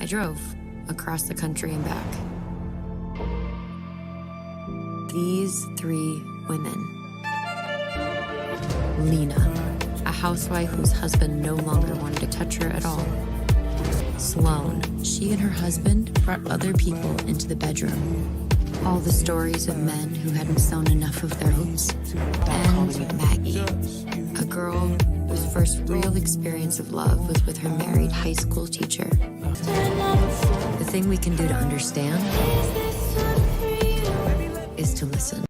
I drove across the country and back. These three women. Lena, a housewife whose husband no longer wanted to touch her at all. Sloane, she and her husband brought other people into the bedroom. All the stories of men who hadn't sewn enough of their hopes. And Maggie, a girl whose first real experience of love was with her married high school teacher. The thing we can do to understand is to listen.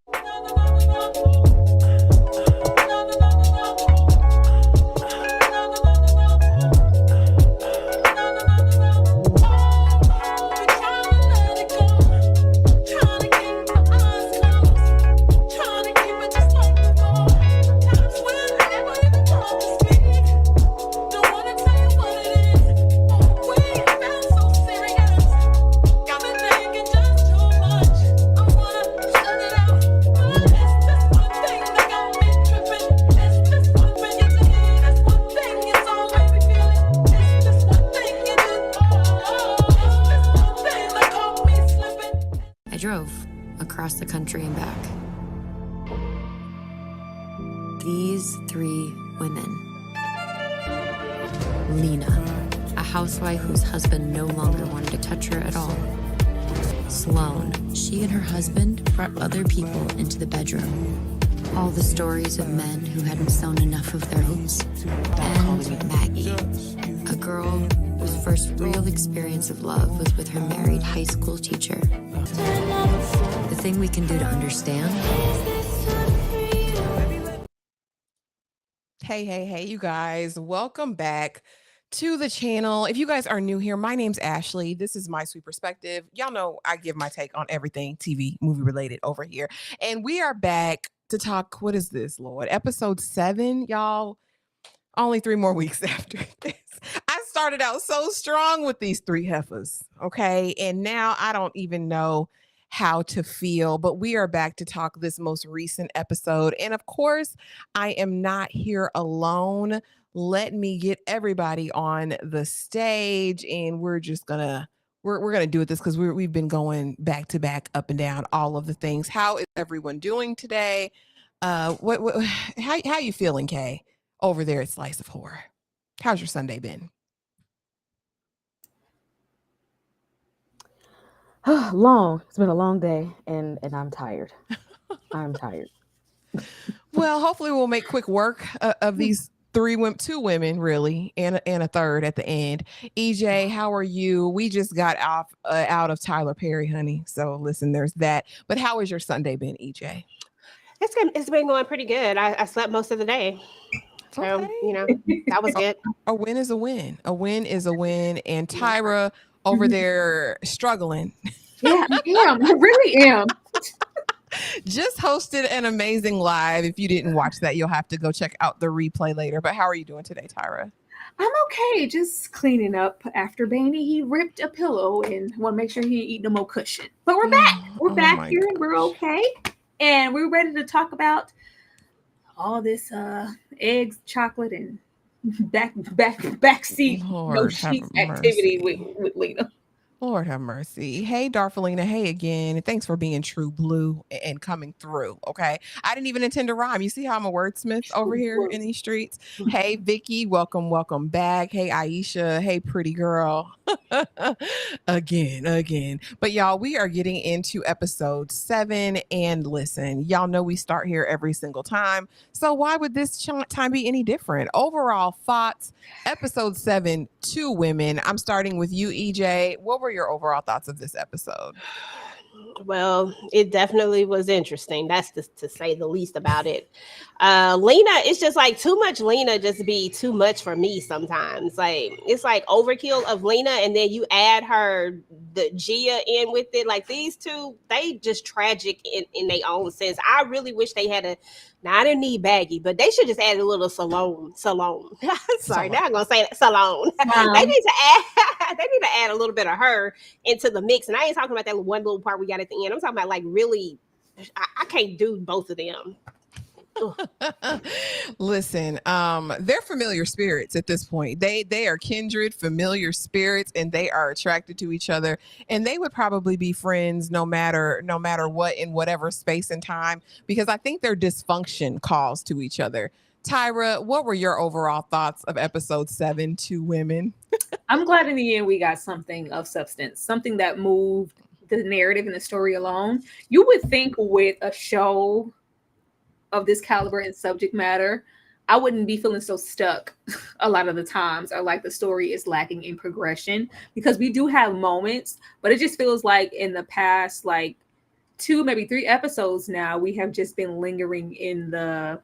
I drove across the country and back. These three women. Lina, a housewife whose husband no longer wanted to touch her at all. Sloane, she and her husband brought other people into the bedroom. All the stories of men who hadn't sewn enough of their hopes. And Maggie, a girl whose first real experience of love was with her married high school teacher. The thing we can do to understand. Hey, you guys. Welcome back to the channel. If you guys are new here, my name's Ashley. This is My Sweet Perspective. Y'all know I give my take on everything TV, movie related over here. And we are back to talk, what is this, Lord? Episode 7, y'all. Only 3 more weeks after this. I started out so strong with these 3 heifers, okay? And now I don't even know how to feel, but we are back to talk this most recent episode. And of course, I am not here alone. Let me get everybody on the stage, and we're just gonna we're gonna do it this because we've been going back to back, up and down, all of the things. How is everyone doing today? How you feeling, Kay, over there at Slice of Horror? How's your Sunday been? Long. It's been a long day, and I'm tired. I'm tired. Well, hopefully we'll make quick work of these 2 women, really, and a third at the end. EJ, how are you? We just got out of Tyler Perry, honey. So listen, there's that. But how has your Sunday been, EJ? It's been going pretty good. I slept most of the day. So, okay. That was good. A win is a win. A win is a win. And Tyra over there struggling. Yeah, I am. I really am. Just hosted an amazing live. If you didn't watch that, you'll have to go check out the replay later. But how are you doing today, Tyra? I'm okay. Just cleaning up after Baney. He ripped a pillow and want to make sure he ain't eat no more cushion. But we're back. We're back here and we're okay. And we're ready to talk about all this eggs, chocolate, and backseat no sheets activity with Lena. Lord have mercy. Hey, Darfalina. Hey again. Thanks for being true blue and coming through. Okay. I didn't even intend to rhyme. You see how I'm a wordsmith over here in these streets? Hey, Vicky. Welcome back. Hey, Aisha. Hey, pretty girl. again. But y'all, we are getting into episode 7. And listen, y'all know we start here every single time. So why would this time be any different? Overall thoughts, episode 7, 2 women. I'm starting with you, EJ. What were your overall thoughts of this episode? Well, it definitely was interesting. That's to say the least about it. Lena, it's just like too much Lena just be too much for me sometimes. Like it's like overkill of Lena, and then you add the Gia in with it. Like these two, they just tragic in their own sense. I really wish they had now I didn't need Maggie, but they should just add a little Sloane. Sorry, now I'm gonna say Sloane. They need to add a little bit of her into the mix. And I ain't talking about that one little part we got at the end. I'm talking about like really, I can't do both of them. Listen, they're familiar spirits at this point. They are kindred, familiar spirits, and they are attracted to each other. And they would probably be friends no matter what, in whatever space and time, because I think their dysfunction calls to each other. Tyra, what were your overall thoughts of episode 7, Two Women? I'm glad in the end we got something of substance, something that moved the narrative and the story alone. You would think with a show of this caliber and subject matter, I wouldn't be feeling so stuck a lot of the times, or like the story is lacking in progression, because we do have moments, but it just feels like in the past, like 2, maybe 3 episodes now, we have just been lingering in the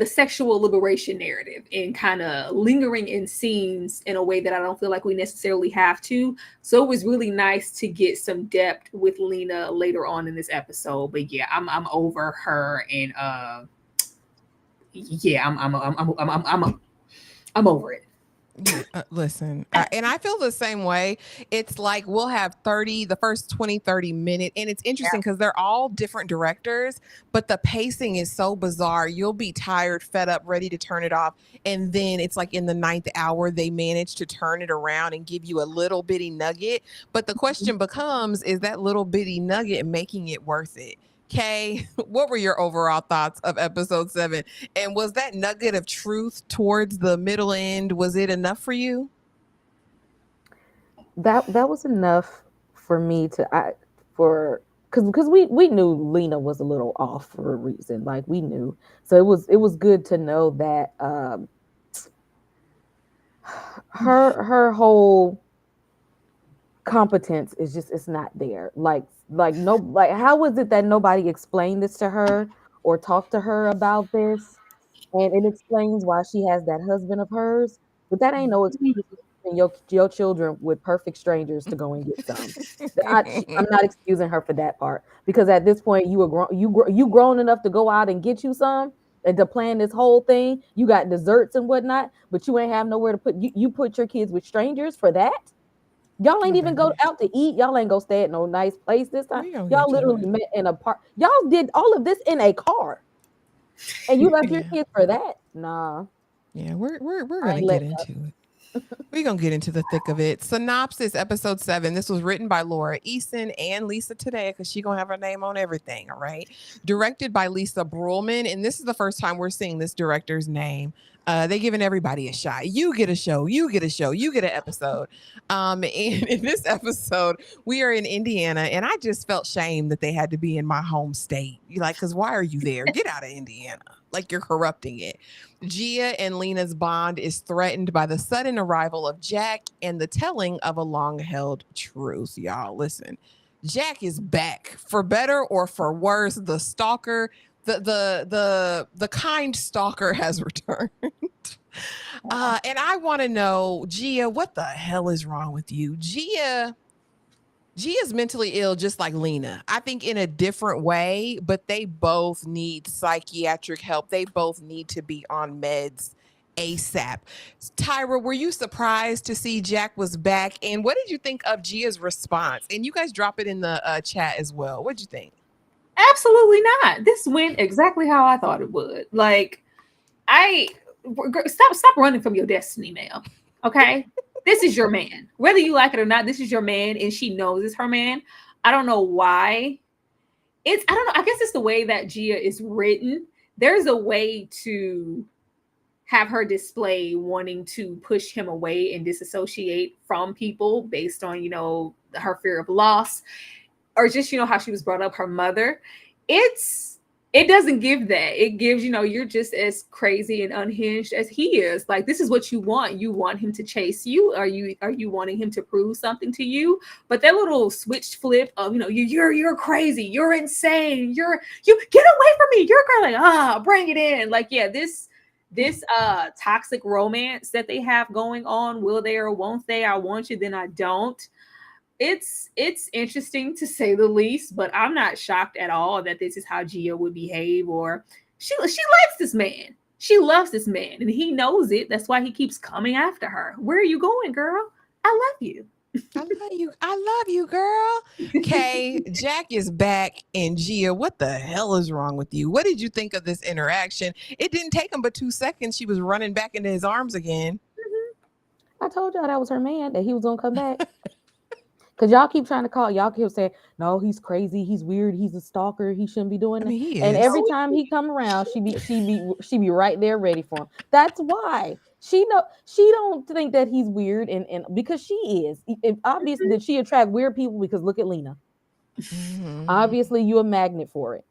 sexual liberation narrative and kind of lingering in scenes in a way that I don't feel like we necessarily have to. So it was really nice to get some depth with Lena later on in this episode. But yeah, I'm over her, and yeah, I'm over it. Listen, and I feel the same way. It's like we'll have the first 20-30 minutes, and it's interesting because they're all different directors, but the pacing is so bizarre. You'll be tired, fed up, ready to turn it off, and then it's like in the 9th hour they manage to turn it around and give you a little bitty nugget. But the question becomes, is that little bitty nugget making it worth it? Kay, what were your overall thoughts of episode 7? And was that nugget of truth towards the middle end, was it enough for you? That was enough for me because we knew Lena was a little off for a reason. Like, we knew. So it was good to know that her whole competence is just, it's not there. Like how is it that nobody explained this to her or talked to her about this? And it explains why she has that husband of hers, but that ain't no excuse for your children with perfect strangers to go and get some. I'm not excusing her for that part, because at this point you grown enough to go out and get you some and to plan this whole thing. You got desserts and whatnot, but you ain't have nowhere to put you put your kids with strangers for that. Y'all ain't even go out to eat. Y'all ain't go stay at no nice place this time. Y'all literally met in a park. Y'all did all of this in a car, and you left your kids for that? Nah. Yeah, we're gonna get into it. We're gonna get into the thick of it. Synopsis, episode 7. This was written by Laura Eason and Lisa Today, because she's gonna have her name on everything. All right. Directed by Lisa Brulman, and this is the first time we're seeing this director's name. They giving everybody a shot. You get a show, you get a show, you get an episode. And in this episode, we are in Indiana, and I just felt shame that they had to be in my home state. You're like, because why are you there? Get out of Indiana. Like, you're corrupting it. Gia and Lena's bond is threatened by the sudden arrival of Jack and the telling of a long-held truth. Y'all, listen. Jack is back, for better or for worse. The stalker, the kind stalker has returned. And I want to know, Gia, what the hell is wrong with you? Gia's mentally ill, just like Lena. I think in a different way, but they both need psychiatric help. They both need to be on meds ASAP. Tyra, were you surprised to see Jack was back? And what did you think of Gia's response? And you guys drop it in the chat as well. What'd you think? Absolutely not. This went exactly how I thought it would. Like, stop running from your destiny, ma'am. Okay? This is your man. Whether you like it or not, this is your man, and she knows it's her man. I don't know why. I don't know. I guess it's the way that Gia is written. There's a way to have her display wanting to push him away and disassociate from people based on, her fear of loss, or just, how she was brought up, her mother. It doesn't give that. It gives, you're just as crazy and unhinged as he is. Like, this is what you want. You want him to chase you. Are you wanting him to prove something to you? But that little switch flip of, you're crazy. You're insane. You get away from me. You're like, bring it in. Like, yeah, this toxic romance that they have going on. Will they or won't they? I want you, then I don't. It's interesting to say the least, but I'm not shocked at all that this is how Gia would behave, or she likes this man. She loves this man, and he knows it. That's why he keeps coming after her. Where are you going, girl? I love you. I love you, girl. Okay, Jack is back, and Gia, what the hell is wrong with you? What did you think of this interaction? It didn't take him but 2 seconds. She was running back into his arms again. I told y'all that was her man, that he was gonna come back. Cause y'all keep trying to call, y'all keep saying, no, he's crazy, he's weird, he's a stalker, he shouldn't be doing I that. mean, he And is. every time he come around, she be right there ready for him. That's why she don't think that he's weird, and because she is. Obviously that she attract weird people, because look at Lena. Mhm. Obviously you a magnet for it.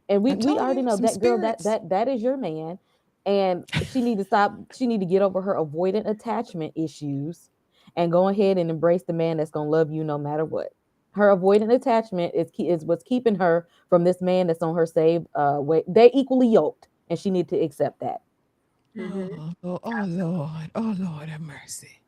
And we I'm telling already you, know some that girl, spirits. that is your man. And she need to stop, she need to get over her avoidant attachment issues and go ahead and embrace the man that's gonna love you no matter what. Her avoidant attachment is what's keeping her from this man that's on her saved way. They equally yoked, and she need to accept that. Oh Lord, have mercy.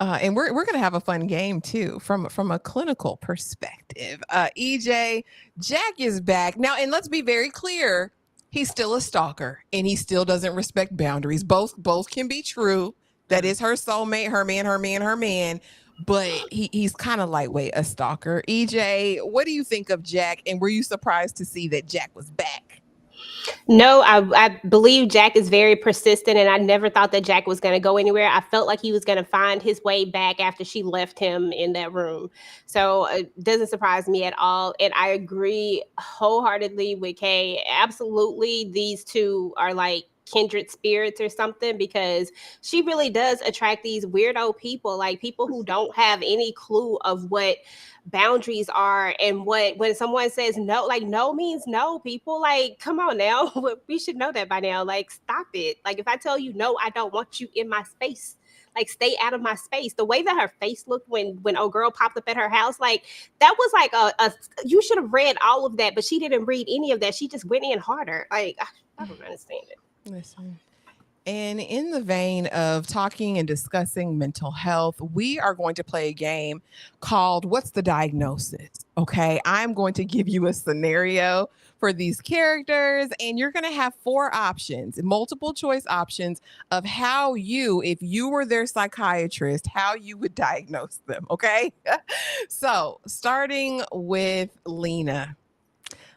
And we're gonna have a fun game too, from a clinical perspective. EJ, Jack is back now, and let's be very clear: he's still a stalker, and he still doesn't respect boundaries. Both can be true. That is her soulmate, her man, her man, her man. But he's kind of lightweight a stalker. EJ, what do you think of Jack? And were you surprised to see that Jack was back? No, I believe Jack is very persistent, and I never thought that Jack was going to go anywhere. I felt like he was going to find his way back after she left him in that room. So it doesn't surprise me at all. And I agree wholeheartedly with Kay. Absolutely, these two are like kindred spirits or something, because she really does attract these weirdo people, like people who don't have any clue of what boundaries are, and what, when someone says no, like no means no. People, like, come on now. We should know that by now. Like, stop it. Like, if I tell you no, I don't want you in my space, like, stay out of my space. The way that her face looked when old girl popped up at her house, like, that was like a you should have read all of that, but she didn't read any of that. She just went in harder. Like, I don't understand it. Listen. And in the vein of talking and discussing mental health, we are going to play a game called What's the Diagnosis? Okay, I'm going to give you a scenario for these characters, and you're going to have 4 options, multiple choice options of how you, if you were their psychiatrist, how you would diagnose them. Okay, so starting with Lena.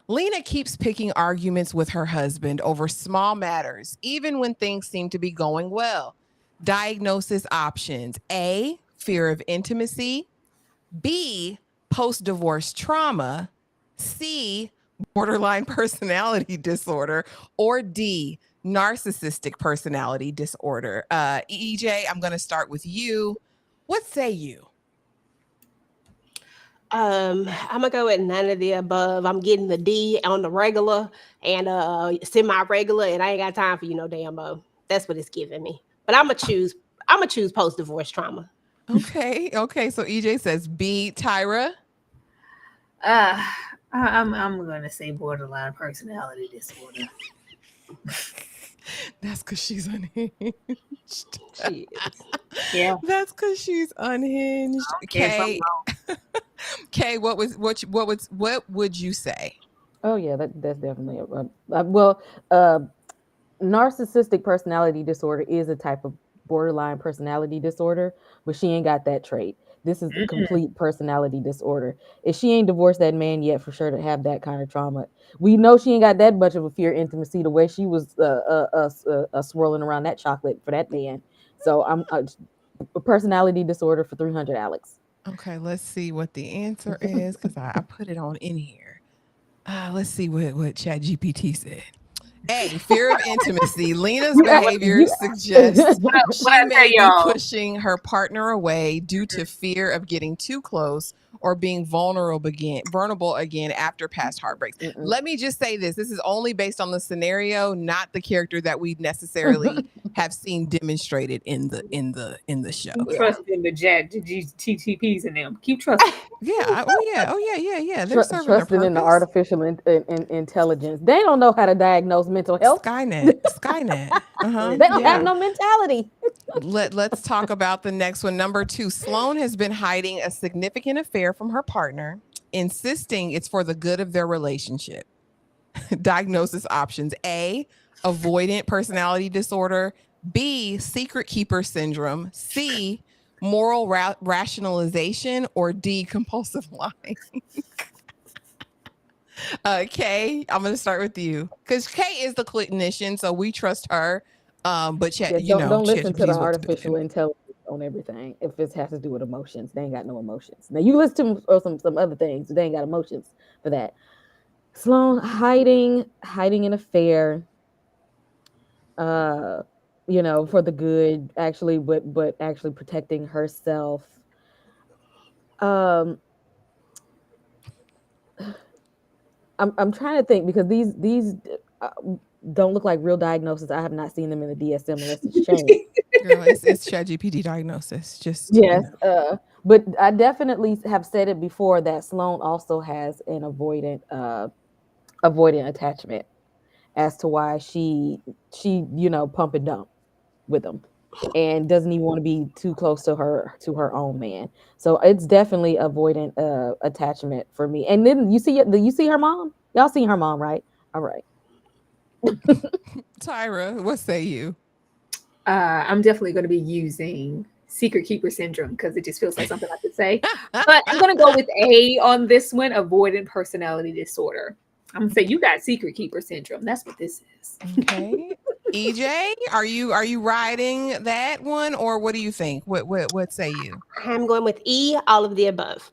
Lena keeps picking arguments with her husband over small matters, even when things seem to be going well. Diagnosis options: A, fear of intimacy; B, post divorce trauma; C, borderline personality disorder; or D, narcissistic personality disorder. EJ, I'm going to start with you. What say you? I'm gonna go with none of the above. I'm getting the D on the regular and semi-regular, and I ain't got time for you no damn that's what it's giving me. But I'm gonna choose post-divorce trauma. Okay. So EJ says B. Tyra. I'm gonna say borderline personality disorder. That's because she's unhinged. She is. Yeah. That's because she's unhinged. Kay, Kay, what would you say? Oh yeah, that's definitely narcissistic personality disorder is a type of borderline personality disorder, but she ain't got that trait. This is a complete personality disorder. If she ain't divorced that man yet, for sure to have that kind of trauma, we know she ain't got that much of a fear of intimacy. The way she was swirling around that chocolate for that man. So I'm a personality disorder for 300, Alex. Okay, let's see what the answer is, because I put it on in here. Let's see what ChatGPT said. A, fear of intimacy. Lena's behavior suggests she may be pushing her partner away due to fear of getting too close or being vulnerable again after past heartbreaks. Let me just say this. This is only based on the scenario, not the character that we necessarily have seen demonstrated in the show. Keep trusting the TTPs in them. Keep trusting. Yeah. They're serving their trusting in the purpose. artificial intelligence. They don't know how to diagnose mental health. Skynet. They don't have no mentality. Let's talk about the next one. Number 2, Sloane has been hiding a significant affair from her partner, insisting it's for the good of their relationship. Diagnosis options: A, avoidant personality disorder; B, secret keeper syndrome; C, moral rationalization, or D, compulsive lying? Kay, I'm going to start with you because Kay is the clinician, so we trust her. But don't listen to the ChatGPT is what's artificial been. intelligence on everything. If it has to do with emotions, they ain't got no emotions. Now you listen to some other things, they ain't got emotions for that. Sloane hiding an affair, for the good, actually, but actually protecting herself. I'm trying to think because these don't look like real diagnoses. I have not seen them in the DSM unless it's changed. Girl, it's ChatGPT diagnosis. Just yes, but I definitely have said it before that Sloane also has an avoidant attachment as to why she pump and dump with him and doesn't even want to be too close to her own man. So it's definitely avoidant attachment for me. And then you see her mom? Y'all seen her mom, right? All right. Tyra, what say you? I'm definitely going to be using secret keeper syndrome because it just feels like something I could say. But I'm going to go with A on this one, avoidant personality disorder. I'm going to say you got secret keeper syndrome. That's what this is. Okay. EJ, are you riding that one, or what do you think? What say you? I'm going with E, all of the above.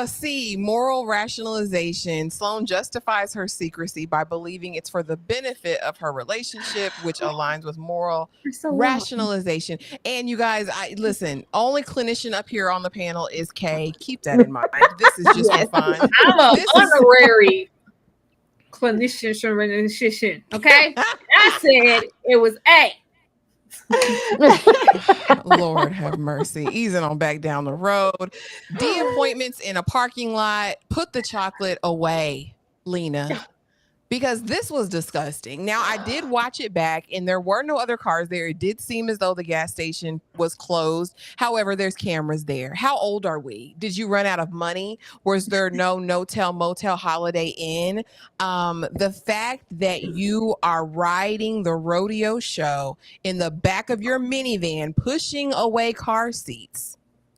C, moral rationalization. Sloane justifies her secrecy by believing it's for the benefit of her relationship, which aligns with moral rationalization. And you guys, listen, only clinician up here on the panel is Kay. Keep that in mind. This is just for fun. I'm an honorary clinician. Okay, I said it was A. Lord have mercy. Easing on back down the road. D, appointments in a parking lot. Put the chocolate away, Lena, because this was disgusting. Now, I did watch it back and there were no other cars there. It did seem as though the gas station was closed. However, there's cameras there. How old are we? Did you run out of money? Was there no no-tell, motel, Holiday Inn? The fact that you are riding the rodeo show in the back of your minivan, pushing away car seats.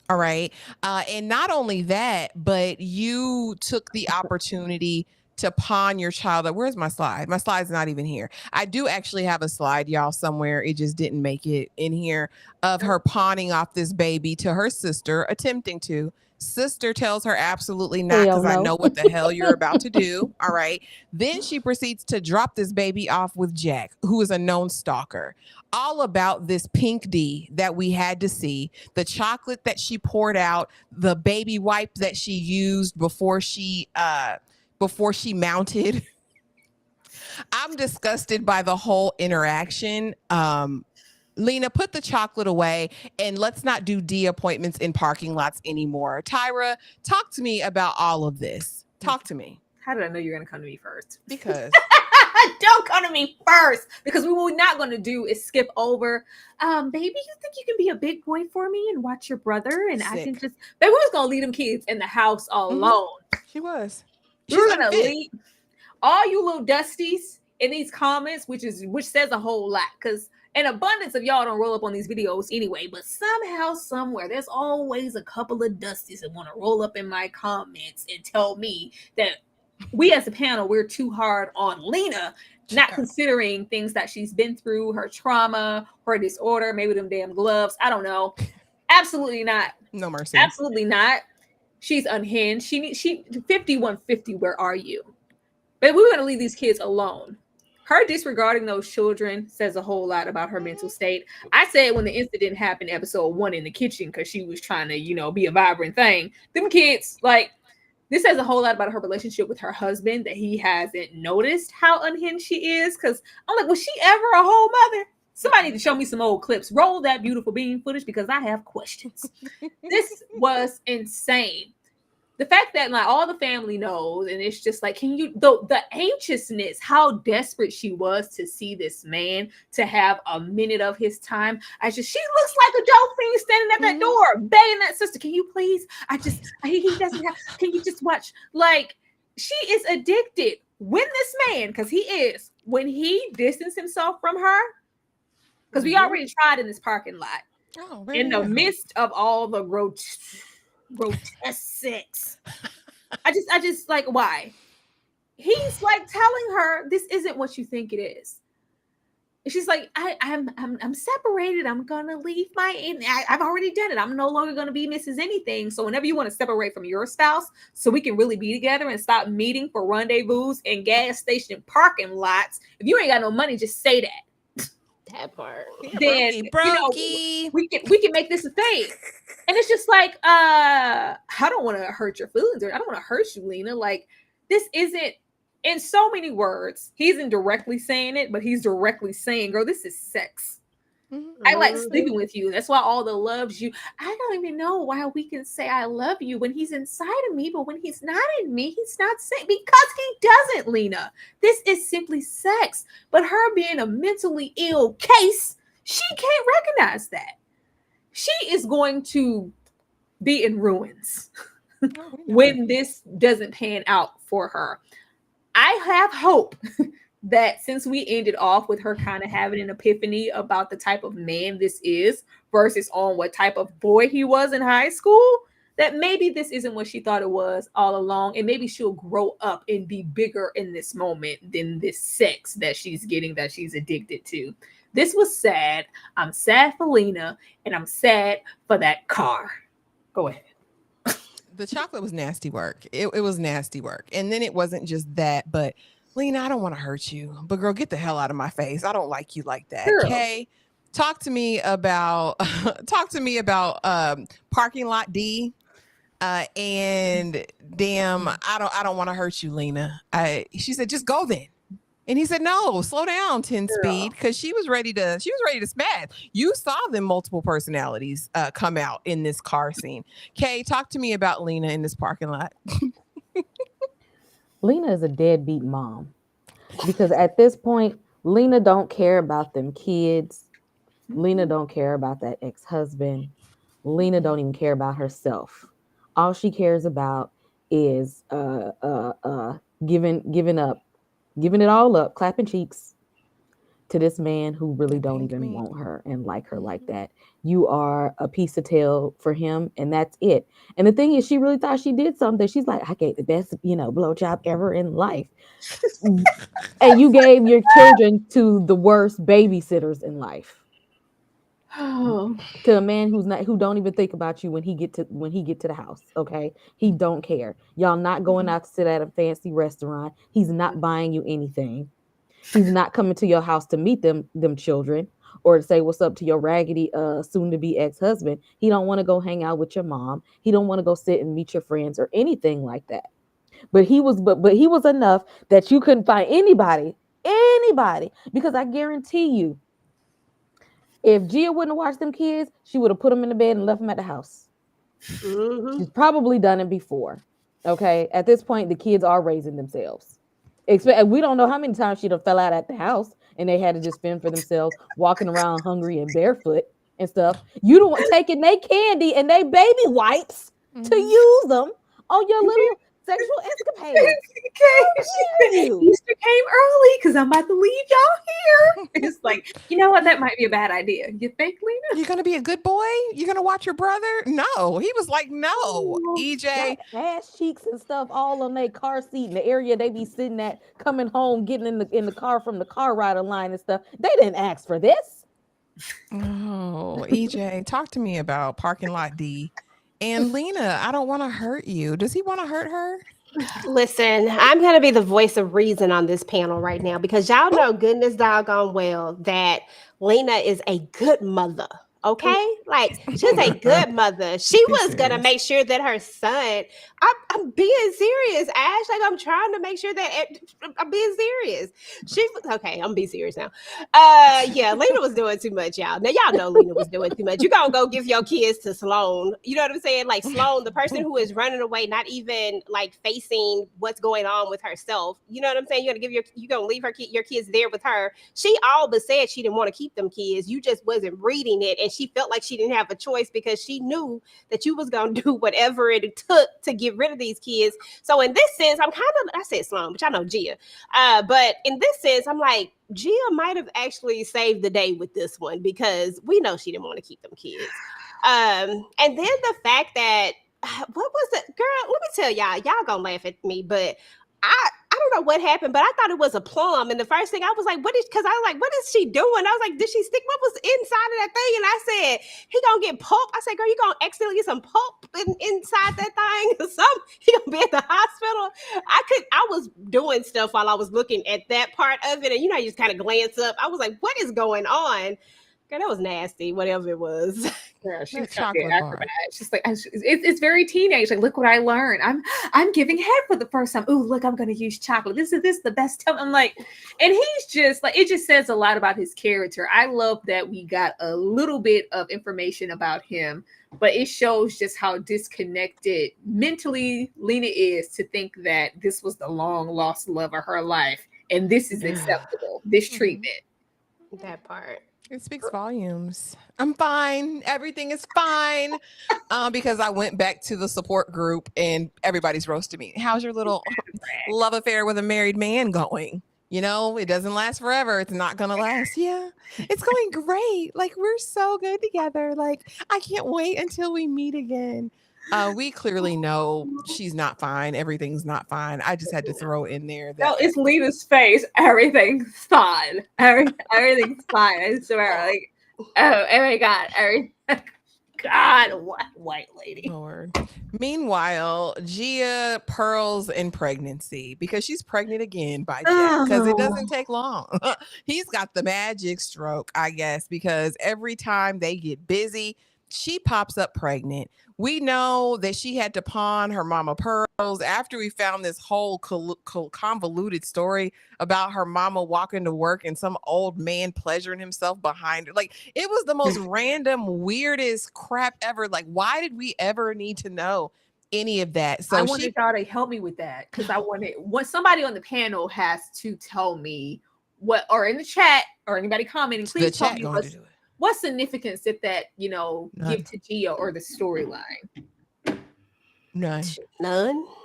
All right. And not only that, but you took the opportunity to pawn your child. Where's my slide? My slide's not even here. I do actually have a slide, y'all, somewhere. It just didn't make it in here, of her pawning off this baby to her sister, attempting to. Sister tells her absolutely not, because I know what the hell you're about to do. All right. Then she proceeds to drop this baby off with Jack, who is a known stalker. All about this pink D that we had to see, the chocolate that she poured out, the baby wipe that she used before she mounted. I'm disgusted by the whole interaction. Lena, put the chocolate away and let's not do D appointments in parking lots anymore. Tyra, talk to me about all of this. Talk to me. How did I know you're going to come to me first? Because don't come to me first, because what we're not going to do is skip over. Baby, you think you can be a big boy for me and watch your brother? And I can just, baby, we was going to leave them kids in the house alone. She was. We're going to leave all you little dusties in these comments, which says a whole lot, because an abundance of y'all don't roll up on these videos anyway, but somehow, somewhere, there's always a couple of dusties that want to roll up in my comments and tell me that we as a panel, we're too hard on Lena, not considering things that she's been through, her trauma, her disorder, maybe them damn gloves. I don't know. Absolutely not. No mercy. Absolutely not. She's unhinged. She 5150. Where are you? But we were going to leave these kids alone. Her disregarding those children says a whole lot about her mental state. I said when the incident happened, episode 1 in the kitchen, because she was trying to, be a vibrant thing. Them kids, this says a whole lot about her relationship with her husband, that he hasn't noticed how unhinged she is. Because I'm like, was she ever a whole mother? Somebody need to show me some old clips. Roll that beautiful bean footage, because I have questions. This was insane. The fact that all the family knows, and it's just like, the anxiousness, how desperate she was to see this man, to have a minute of his time. She looks like a dope fiend standing at that door, begging that sister, can you please? He doesn't have, can you just watch? She is addicted. When this man, because he is, when he distanced himself from her, because we already tried in this parking lot. Oh, in the midst of all the grotesque sex. I just like, why? He's like telling her this isn't what you think it is. And she's like, I'm separated. I'm gonna leave I've already done it. I'm no longer gonna be Mrs. Anything. So whenever you want to separate from your spouse, so we can really be together and stop meeting for rendezvous in gas station parking lots. If you ain't got no money, just say that. That part. Then brokey. we can make this a thing. And it's just like, I don't want to hurt your feelings, or I don't want to hurt you, Lena. Like, this isn't, in so many words, he isn't directly saying it, but he's directly saying, girl, this is sex. Mm-hmm. I like sleeping with you. That's why all the loves you. I don't even know why we can say I love you when he's inside of me, but when he's not in me, he's not saying, because he doesn't, Lena. This is simply sex. But her being a mentally ill case, she can't recognize that. She is going to be in ruins when this doesn't pan out for her. I have hope that since we ended off with her kind of having an epiphany about the type of man this is versus on what type of boy he was in high school, that maybe this isn't what she thought it was all along. And maybe she'll grow up and be bigger in this moment than this sex that she's getting, that she's addicted to. This was sad. I'm sad for Lena, and I'm sad for that car. Go ahead. The chocolate was nasty work. It was nasty work. And then it wasn't just that, but Lena, I don't want to hurt you, but girl, get the hell out of my face. I don't like you like that. Okay. Talk to me about parking lot D. And damn, I don't want to hurt you, Lena. She said, just go then. And he said, no, slow down, 10 speed, because she was ready to smash. You saw them multiple personalities come out in this car scene. Kay, talk to me about Lena in this parking lot. Lena is a deadbeat mom, because at this point, Lena don't care about them kids. Lena don't care about that ex-husband. Lena don't even care about herself. All she cares about is giving it all up, clapping cheeks to this man who really don't even want her and like her like that. You are a piece of tail for him, and that's it. And the thing is, she really thought she did something. She's like, I gave the best, blowjob ever in life. And you gave your children to the worst babysitters in life. To a man who don't even think about you when he get to the house. Okay, he don't care. Y'all not going out to sit at a fancy restaurant. He's not buying you anything. He's not coming to your house to meet them children or to say what's up to your raggedy soon to be ex-husband. He don't want to go hang out with your mom. He don't want to go sit and meet your friends or anything like that. But he was enough that you couldn't find anybody, because I guarantee you, if Gia wouldn't have watched them kids, she would have put them in the bed and left them at the house. Mm-hmm. She's probably done it before. Okay. At this point, the kids are raising themselves. We don't know how many times she done fell out at the house and they had to just fend for themselves, walking around hungry and barefoot and stuff. You don't want taking their candy and they baby wipes to use them on your little sexual escapades. Easter came early because I'm about to leave y'all here. It's like, you know what? That might be a bad idea. You think, Lena? You're gonna be a good boy? You're gonna watch your brother? No. He was like, no. EJ, ass cheeks and stuff all on their car seat in the area they be sitting at, coming home, getting in the car from the car rider line and stuff. They didn't ask for this. Oh, EJ, talk to me about parking lot D. And Lena, I don't want to hurt you. Does he want to hurt her? Listen, I'm going to be the voice of reason on this panel right now, because y'all know goodness doggone well that Lena is a good mother. Okay, like she's a good mother. She was gonna make sure that her son. I'm being serious, Ash. Like, I'm trying to make sure that I'm being serious. Okay. I'm being serious now. Yeah, Lena was doing too much, y'all. Now y'all know Lena was doing too much. You gonna go give your kids to Sloane. You know what I'm saying? Like Sloane, the person who is running away, not even like facing what's going on with herself. You know what I'm saying? You gonna leave your kids there with her. She all but said she didn't want to keep them kids. You just wasn't reading it, and and she felt like she didn't have a choice because she knew that you was going to do whatever it took to get rid of these kids. So in this sense, I'm kind of, I said Sloane, but I know Gia. But in this sense, I'm like, Gia might have actually saved the day with this one because we know she didn't want to keep them kids. And then the fact that, what was it? Girl, let me tell y'all gonna laugh at me, but I don't know what happened, but I thought it was a plum. And the first thing I was like, because I was like, what is she doing? I was like, did she stick, what was inside of that thing? And I said, he gonna get pulp. I said, girl, you gonna accidentally get some pulp inside that thing or something? He gonna be at the hospital. I was doing stuff while I was looking at that part of it. And you just kind of glance up. I was like, what is going on? Girl, that was nasty, whatever it was. Girl, she's chocolate acrobat. She's like, it's very teenage. Like, look what I learned. I'm giving head for the first time. Ooh, look, I'm gonna use chocolate. This is the best time. I'm like, and he's just like, it just says a lot about his character. I love that we got a little bit of information about him, but it shows just how disconnected mentally Lena is to think that this was the long lost love of her life, and this is acceptable. This treatment. That part. It speaks volumes. I'm fine. Everything is fine. Because I went back to the support group and everybody's roasting me. How's your little love affair with a married man going? It doesn't last forever. It's not going to last. Yeah, it's going great. Like, we're so good together. Like, I can't wait until we meet again. We clearly know she's not fine. Everything's not fine. I just had to throw in there that. No, it's Lena's face. Everything's fine. Everything's fine. I swear. Like, oh my God. God, what white lady. Lord. Meanwhile, Gia pearls in pregnancy because she's pregnant again by Jack because it doesn't take long. He's got the magic stroke, I guess, because every time they get busy, she pops up pregnant. We know that she had to pawn her mama pearls after we found this whole convoluted story about her mama walking to work and some old man pleasuring himself behind her. Like, it was the most random, weirdest crap ever. Like, why did we ever need to know any of that? So I wanted y'all to help me with that because I wanted somebody on the panel has to tell me what, or in the chat or anybody commenting, please tell me what significance did that, give to Gia or the storyline? None.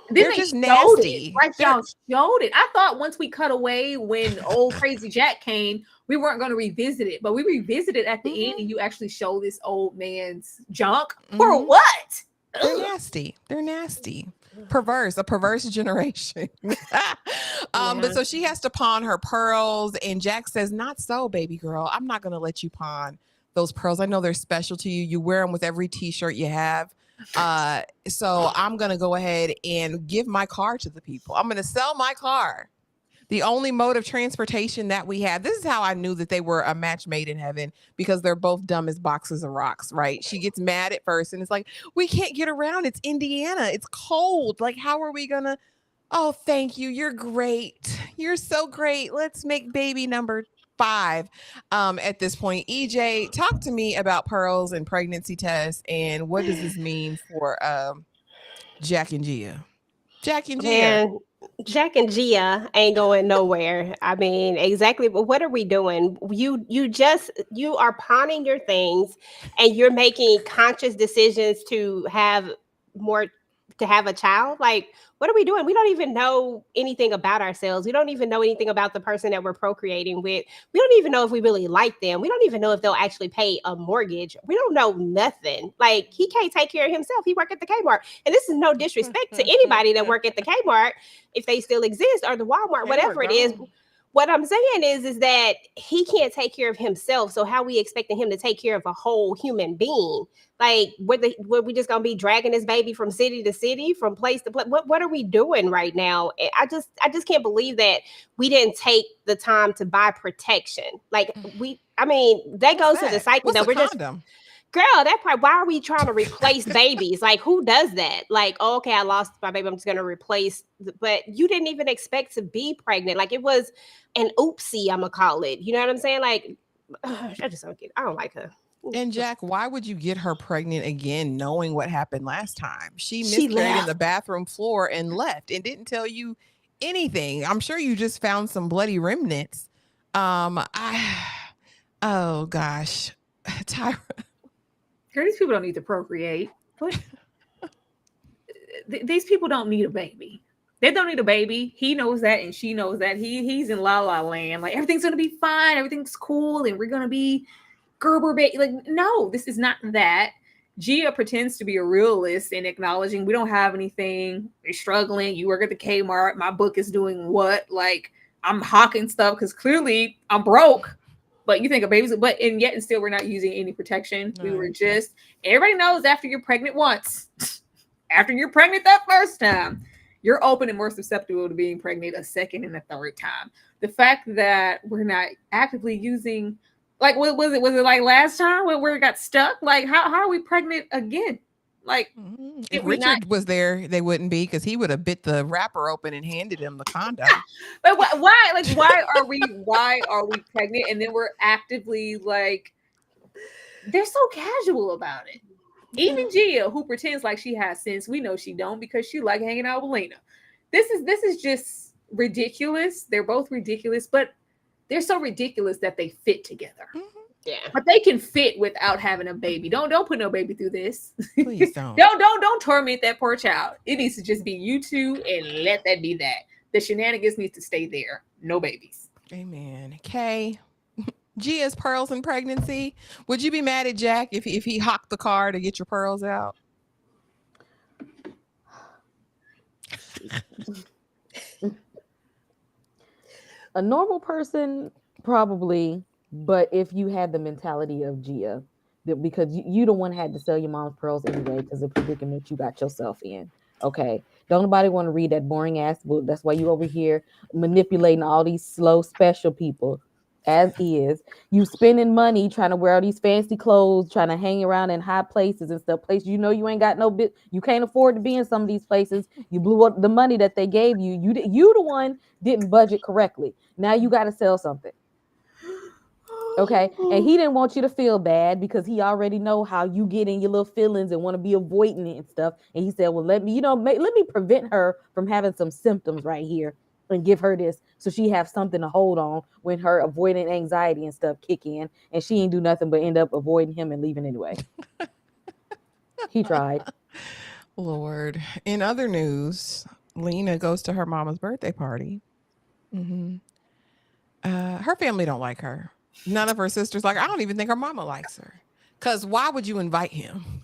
They're just nasty. Like, y'all showed it. I thought once we cut away when old crazy Jack came, we weren't going to revisit it, but we revisited at the end, and you actually show this old man's junk for what? They're nasty. They're nasty. A perverse generation. But so she has to pawn her pearls, and Jack says, "Not so, baby girl. I'm not going to let you pawn those pearls. I know they're special to you. You wear them with every t-shirt you have. So I'm going to go ahead and give my car to the people. I'm going to sell my car. The only mode of transportation that we have." This is how I knew that they were a match made in heaven, because they're both dumb as boxes of rocks, right? She gets mad at first and it's like, we can't get around. It's Indiana. It's cold. Like, how are we going to? Oh, thank you. You're great. You're so great. Let's make baby number 5 at this point. EJ, talk to me about pearls and pregnancy tests, and what does this mean for Jack and Gia? Jack and Gia. Man, Jack and Gia ain't going nowhere. I mean, exactly. But what are we doing? You are pawning your things, and you're making conscious decisions to have a child. Like, what are we doing? We don't even know anything about ourselves. We don't even know anything about the person that we're procreating with. We don't even know if we really like them. We don't even know if they'll actually pay a mortgage. We don't know nothing. Like, he can't take care of himself. He work at the Kmart. And this is no disrespect to anybody that work at the Kmart, if they still exist, or the Walmart, whatever it is. What I'm saying is that he can't take care of himself. So how we expecting him to take care of a whole human being? Like, were we just gonna be dragging this baby from city to city, from place to place? What are we doing right now? I just can't believe that we didn't take the time to buy protection. Like, that goes to the cycle that we're just. Girl, that part, why are we trying to replace babies? Like, who does that? Like, oh, okay, I lost my baby, I'm just going to replace. But you didn't even expect to be pregnant. Like, it was an oopsie, I'm going to call it. You know what I'm saying? Like, I just don't get it. I don't like her. And Jack, why would you get her pregnant again knowing what happened last time? She miscarried in the bathroom floor and left and didn't tell you anything. I'm sure you just found some bloody remnants. Oh, gosh. Tyra. Girl, these people don't need to procreate. What? These people don't need a baby. They don't need a baby. He knows that, and she knows that. He's in la la land. Like, everything's gonna be fine. Everything's cool, and we're gonna be Gerber baby. Like, no, this is not that. Gia pretends to be a realist and acknowledging we don't have anything. We're struggling. You work at the Kmart. My book is doing what? Like, I'm hawking stuff because clearly I'm broke. But you think a baby's, and yet and still we're not using any protection. We were just, everybody knows after you're pregnant once, after you're pregnant that first time, you're open and more susceptible to being pregnant a second and a third time. The fact that we're not actively using, like, what was it? Was it like last time where it got stuck? Like, how are we pregnant again? Like, if Richard was there, they wouldn't be, because he would have bit the wrapper open and handed him the condom. But why? Like, why are we pregnant? And then we're actively like, they're so casual about it. Even Gia, who pretends like she has sense, we know she don't, because she like hanging out with Lena. This is just ridiculous. They're both ridiculous, but they're so ridiculous that they fit together. Mm-hmm. Yeah, but they can fit without having a baby. Don't put no baby through this. Please don't. don't torment that poor child. It needs to just be you two, and let that be that. The shenanigans need to stay there. No babies. Amen. Kay, Gia's pearls in pregnancy. Would you be mad at Jack if he hocked the car to get your pearls out? A normal person, probably. But if you had the mentality of Gia, because you the one had to sell your mom's pearls anyway, because the predicament you got yourself in. Okay. Don't nobody want to read that boring ass book. That's why you over here manipulating all these slow special people. As is, you spending money trying to wear all these fancy clothes, trying to hang around in high places and stuff. Places you know you ain't got no bit. You can't afford to be in some of these places. You blew up the money that they gave you. You the one didn't budget correctly. Now you got to sell something. Okay, and he didn't want you to feel bad because he already know how you get in your little feelings and want to be avoiding it and stuff. And he said, "Well, let me prevent her from having some symptoms right here and give her this, so she have something to hold on when her avoidant anxiety and stuff kick in, and she ain't do nothing but end up avoiding him and leaving anyway." He tried. Lord. In other news, Lena goes to her mama's birthday party. Mm-hmm. Her family don't like her. None of her sisters like her. I don't even think her mama likes her. Because why would you invite him?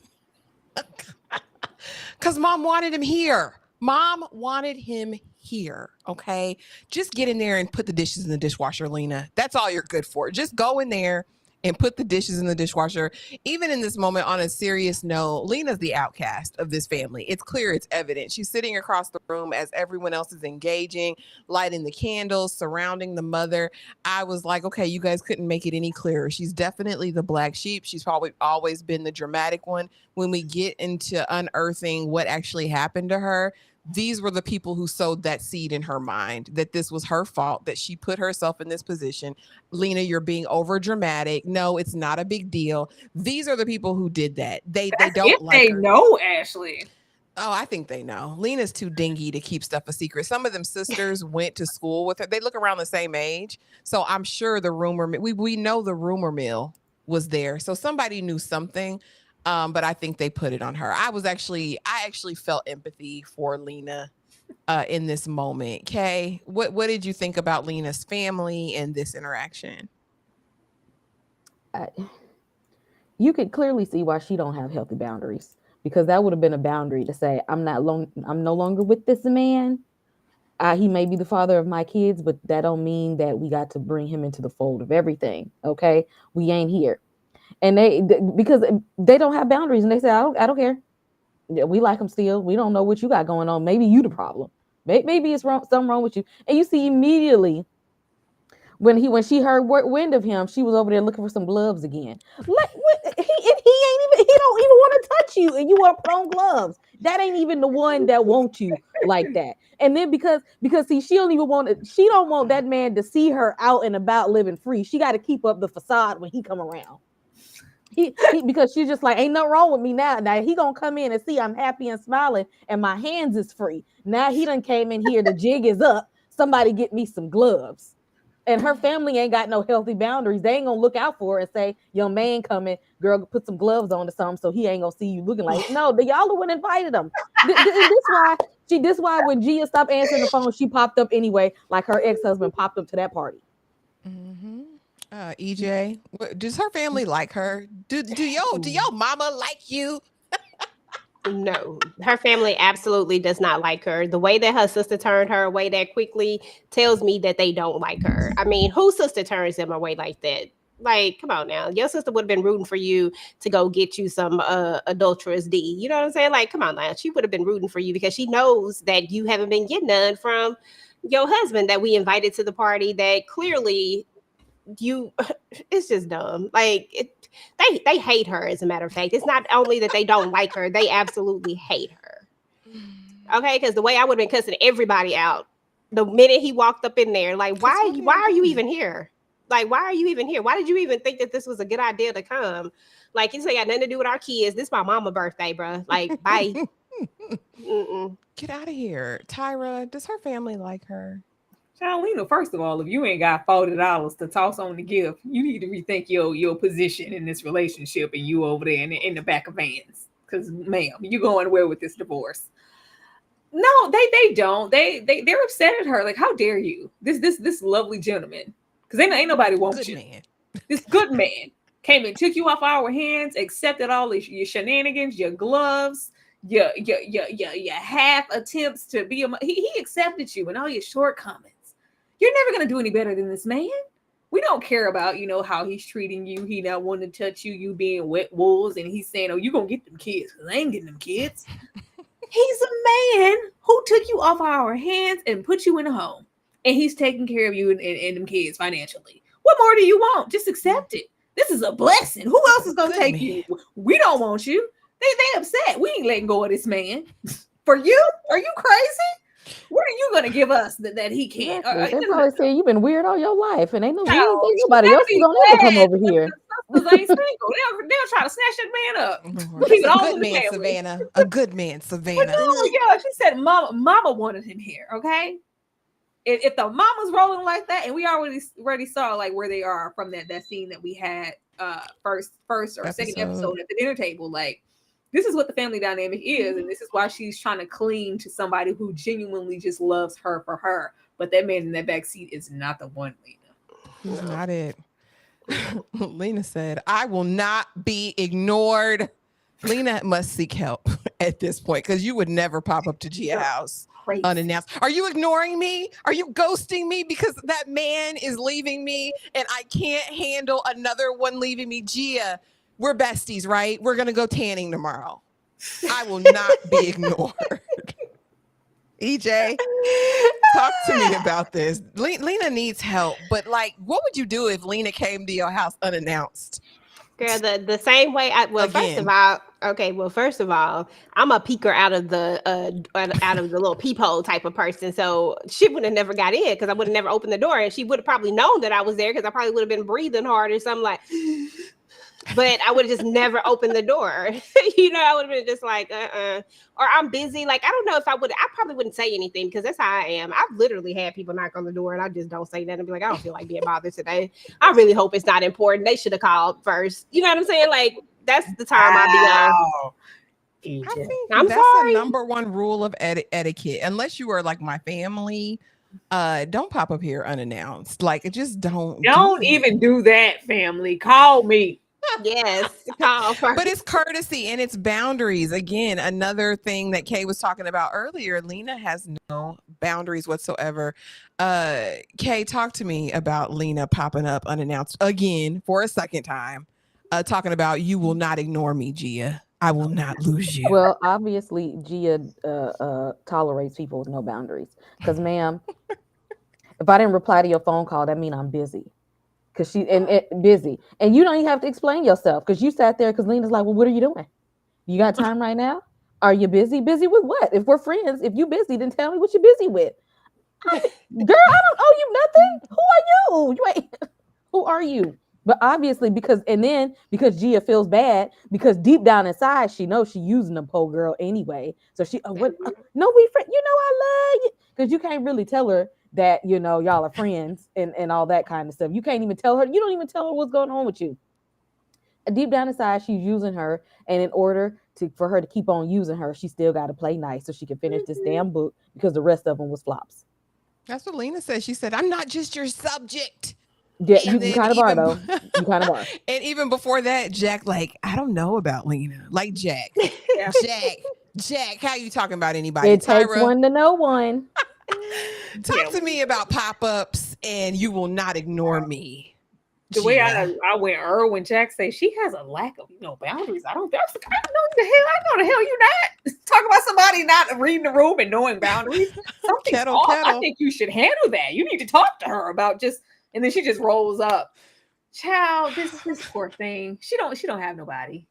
Because mom wanted him here. Mom wanted him here. Okay. Just get in there and put the dishes in the dishwasher, Lena. That's all you're good for. Just go in there and put the dishes in the dishwasher. Even in this moment, on a serious note, Lena's the outcast of this family. It's clear, it's evident. She's sitting across the room as everyone else is engaging, lighting the candles, surrounding the mother. I was like, okay, you guys couldn't make it any clearer. She's definitely the black sheep. She's probably always been the dramatic one. When we get into unearthing what actually happened to her, these were the people who sowed that seed in her mind, that this was her fault, that she put herself in this position. Lena, you're being over dramatic. No, it's not a big deal. These are the people who did that. They don't like her. They know, Ashley. Oh, I think they know. Lena's too dingy to keep stuff a secret. Some of them sisters went to school with her. They look around the same age. So I'm sure the rumor, we know the rumor mill was there. So somebody knew something. But I think they put it on her. I actually felt empathy for Lena in this moment. Kay, what did you think about Lena's family and this interaction? You could clearly see why she don't have healthy boundaries, because that would have been a boundary to say, I'm no longer with this man. He may be the father of my kids, but that don't mean that we got to bring him into the fold of everything. Okay, we ain't here. And because they don't have boundaries, and they say, I don't care. We like them still. We don't know what you got going on. Maybe you the problem. Maybe it's something wrong with you. And you see immediately when she heard wind of him, she was over there looking for some gloves again. He don't even want to touch you, and you want to put on gloves. That ain't even the one that wants you like that. And then because see, she don't want that man to see her out and about living free. She got to keep up the facade when he come around. Because she's just like, ain't nothing wrong with me now. Now he gonna come in and see I'm happy and smiling and my hands is free. Now he done came in here, the jig is up. Somebody get me some gloves. And her family ain't got no healthy boundaries. They ain't gonna look out for her and say, "Young man coming, girl, put some gloves on or something, so he ain't gonna see you looking like." No, y'all the one invited him. This why when Gia stopped answering the phone, she popped up anyway, like her ex-husband popped up to that party. Mm-hmm. EJ, does her family like her? Do your mama like you? No, her family absolutely does not like her. The way that her sister turned her away that quickly tells me that they don't like her. I mean, whose sister turns them away like that? Like, come on now. Your sister would have been rooting for you to go get you some adulterous D. You know what I'm saying? Like, come on now. She would have been rooting for you because she knows that you haven't been getting none from your husband that we invited to the party that clearly you it's just dumb. Like they hate her, as a matter of fact. It's not only that they don't like her, they absolutely hate her. Okay, because the way I would have been cussing everybody out the minute he walked up in there, like, why are you even here? Like, why are you even here? Why did you even think that this was a good idea to come? Like, you say got nothing to do with our kids. This is my mama's birthday, bro. Like, bye. Get out of here. Tyra, does her family like her? Lena, first of all, if you ain't got $40 to toss on the gift, you need to rethink your position in this relationship, and you over there in the back of vans. Because, ma'am, you going where with this divorce? No, they don't. They're upset at her. Like, how dare you? This lovely gentleman, because ain't nobody want you. Man. This good man came and took you off our hands, accepted all your shenanigans, your gloves, your half attempts to be he accepted you and all your shortcomings. You're never going to do any better than this man. We don't care about, how he's treating you. He not wanting to touch you, you being wet wolves. And he's saying, oh, you're going to get them kids. Because I ain't getting them kids. He's a man who took you off our hands and put you in a home. And he's taking care of you and them kids financially. What more do you want? Just accept it. This is a blessing. Who else is going to take you? We don't want you. They upset. We ain't letting go of this man. For you? Are you crazy? What are you gonna give us that he can't? Exactly. They probably say you've been weird all your life, and ain't nobody else is gonna ever come over here. Ain't single. They'll try to snatch that man up. A good man, Savannah. A good man, Savannah. No, yeah, she said, Mama wanted him here. Okay, if the mama's rolling like that, and we already saw like where they are from that scene that we had first or second episode at the dinner table, like. This is what the family dynamic is, and this is why she's trying to cling to somebody who genuinely just loves her for her. But that man in that back seat is not the one, Lena. He's not it. Lena said, I will not be ignored. Lena must seek help at this point, because you would never pop up to Gia's house unannounced. Are you ignoring me? Are you ghosting me because that man is leaving me and I can't handle another one leaving me? Gia, we're besties, right? We're going to go tanning tomorrow. I will not be ignored. EJ, talk to me about this. Lena needs help, but like, what would you do if Lena came to your house unannounced? Girl, the same way. First of all, I'm a peeker out of the little peephole type of person. So she would have never got in because I would have never opened the door, and she would have probably known that I was there because I probably would have been breathing hard or something like. But I would have just never opened the door. I would have been just like, or I'm busy. Like, I don't know if I probably wouldn't say anything because that's how I am. I've literally had people knock on the door and I just don't say that and be like, I don't feel like being bothered today. I really hope it's not important. They should have called first. You know what I'm saying? Like, that's the time I'll be on. I think that's the number one rule of etiquette. Unless you are like my family, don't pop up here unannounced. Like, just don't even do that, family. Call me. Yes, but it's courtesy and it's boundaries. Again, another thing that Kay was talking about earlier. Lena has no boundaries whatsoever. Kay, talk to me about Lena popping up unannounced again for a second time, talking about you will not ignore me, Gia. I will not lose you. Well, obviously, Gia tolerates people with no boundaries. Because, ma'am, if I didn't reply to your phone call, that means I'm busy. Because busy, and you don't even have to explain yourself because you sat there. Because Lena's like, well, what are you doing? You got time right now? Are you busy? Busy with what? If we're friends, if you busy, then tell me what you're busy with. Girl, I don't owe you nothing. Who are you? Who are you? But obviously, because Gia feels bad because deep down inside she knows she's using the poor girl anyway. So she, no, we friends. I love you because you can't really tell her that, you know, y'all are friends and all that kind of stuff. You can't even tell her, you don't even tell her what's going on with you. Deep down inside, she's using her, and in order for her to keep on using her, she still got to play nice so she can finish this damn book, because the rest of them was flops. That's what Lena said. She said, "I'm not just your subject." Yeah, And you then kind of are though. You kind of are. And even before that, Jack, like, I don't know about Lena. Like, Jack, Yeah. Jack, how you talking about anybody? It takes Tyra, one to know one. talk to me about pop-ups, and you will not ignore me. The way Gia. I went when Jack said she has a lack of boundaries. I don't know the hell you not talk about somebody not reading the room and knowing boundaries. Something's off. I think you should handle that. You need to talk to her about and then she just rolls up. Child, this poor thing. She don't have nobody.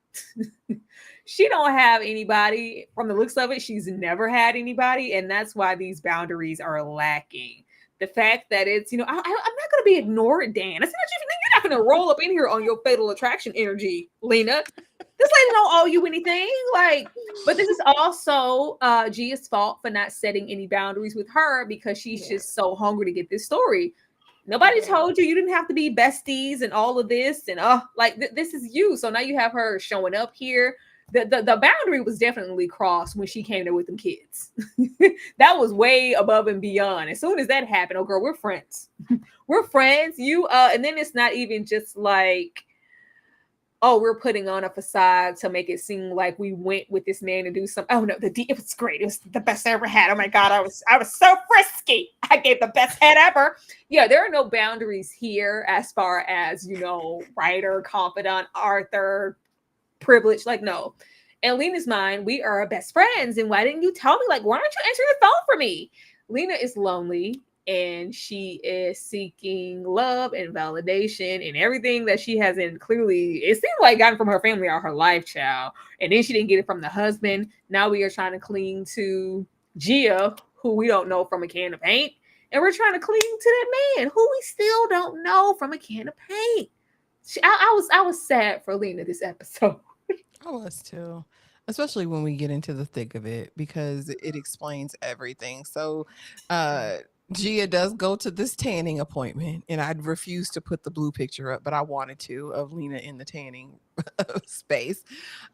She don't have anybody. From the looks of it, she's never had anybody, and that's why these boundaries are lacking. The fact that it's, I'm not going to be ignored, Dan. You're not going to roll up in here on your fatal attraction energy, Lena. This lady don't owe you anything. But this is also Gia's fault for not setting any boundaries with her, because she's just so hungry to get this story. Nobody told you didn't have to be besties and all of this. And this is you. So now you have her showing up here. The boundary was definitely crossed when she came there with them kids. That was way above and beyond. As soon as that happened, oh girl, we're friends. We're friends. And then it's not even just like, oh, we're putting on a facade to make it seem like we went with this man to do something. Oh no, it was great. It was the best I ever had. Oh my God, I was so frisky. I gave the best head ever. Yeah, there are no boundaries here as far as, writer, confidant, author, privilege. No. In Lena's mind, we are best friends. And why didn't you tell me? Why aren't you answering the phone for me? Lena is lonely, and she is seeking love and validation and everything that she hasn't clearly, it seems like, gotten from her family or her life, child. And then she didn't get it from the husband. Now we are trying to cling to Gia, who we don't know from a can of paint. And we're trying to cling to that man who we still don't know from a can of paint. I was sad for Lena this episode. I was too, especially when we get into the thick of it, because it explains everything. So Gia does go to this tanning appointment, and I'd refuse to put the blue picture up, but I wanted to, of Lena in the tanning space.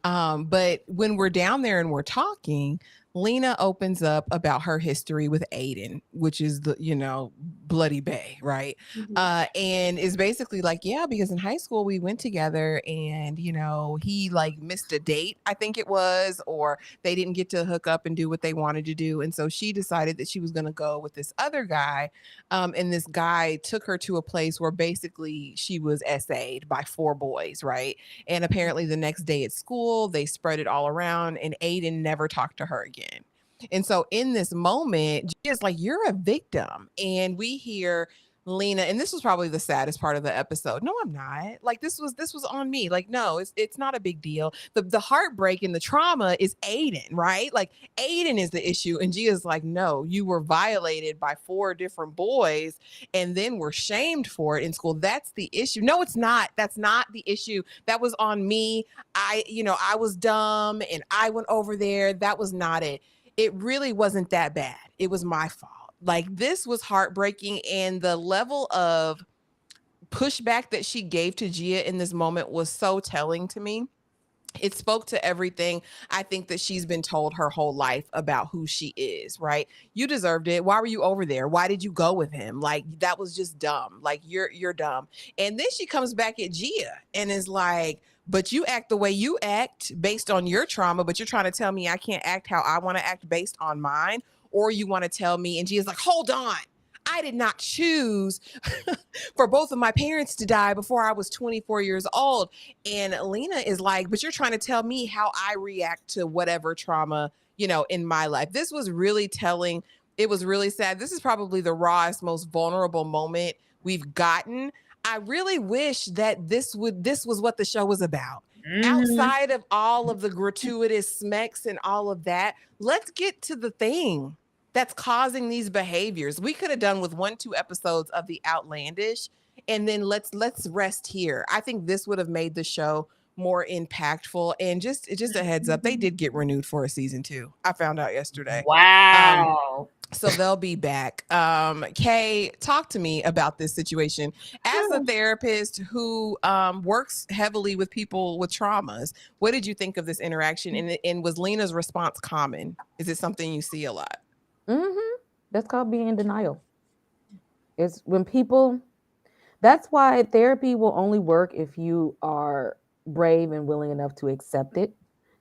But when we're down there and we're talking, Lena opens up about her history with Aiden, which is the, Bloody Bay, right? Mm-hmm. And is basically like, yeah, because in high school we went together, and, he missed a date, I think it was, or they didn't get to hook up and do what they wanted to do. And so she decided that she was going to go with this other guy. And this guy took her to a place where basically she was SA'd by 4 boys, right? And apparently the next day at school, they spread it all around, and Aiden never talked to her again. And so in this moment, Gia's like, you're a victim. And we hear Lena, and this was probably the saddest part of the episode. No, I'm not. This was on me. No, it's not a big deal. The heartbreak and the trauma is Aiden, right? Aiden is the issue. And Gia's like, no, you were violated by 4 different boys and then were shamed for it in school. That's the issue. No, it's not. That's not the issue. That was on me. I was dumb and I went over there. That was not it. It really wasn't that bad. It was my fault. This was heartbreaking, and the level of pushback that she gave to Gia in this moment was so telling to me. It spoke to everything I think that she's been told her whole life about who she is, right? You deserved it. Why were you over there? Why did you go with him? That was just dumb. You're dumb. And then she comes back at Gia and is like, but you act the way you act based on your trauma, but you're trying to tell me I can't act how I want to act based on mine. Or you want to tell me, and Gia's like, hold on. I did not choose for both of my parents to die before I was 24 years old. And Lena is like, but you're trying to tell me how I react to whatever trauma, in my life. This was really telling. It was really sad. This is probably the rawest, most vulnerable moment we've gotten. I really wish that this was what the show was about. Mm-hmm. Outside of all of the gratuitous smacks and all of that, let's get to the thing that's causing these behaviors. We could have done with 1-2 episodes of the outlandish, and then let's rest here. I think this would have made the show more impactful. And just a heads up, they did get renewed for a season 2. I found out yesterday. Wow. So they'll be back. Kay, talk to me about this situation. As a therapist who works heavily with people with traumas, what did you think of this interaction? And was Lena's response common? Is it something you see a lot? That's called being in denial. It's when people, that's why therapy will only work if you are brave and willing enough to accept it,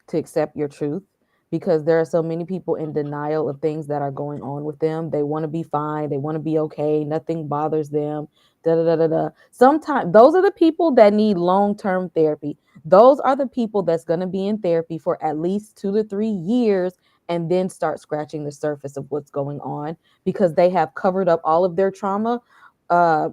to accept your truth. Because there are so many people in denial of things that are going on with them. They want to be fine. They want to be okay. Nothing bothers them. Da da da da da. Sometimes those are the people that need long-term therapy. Those are the people that's going to be in therapy for at least 2 to 3 years and then start scratching the surface of what's going on because they have covered up all of their trauma. Uh,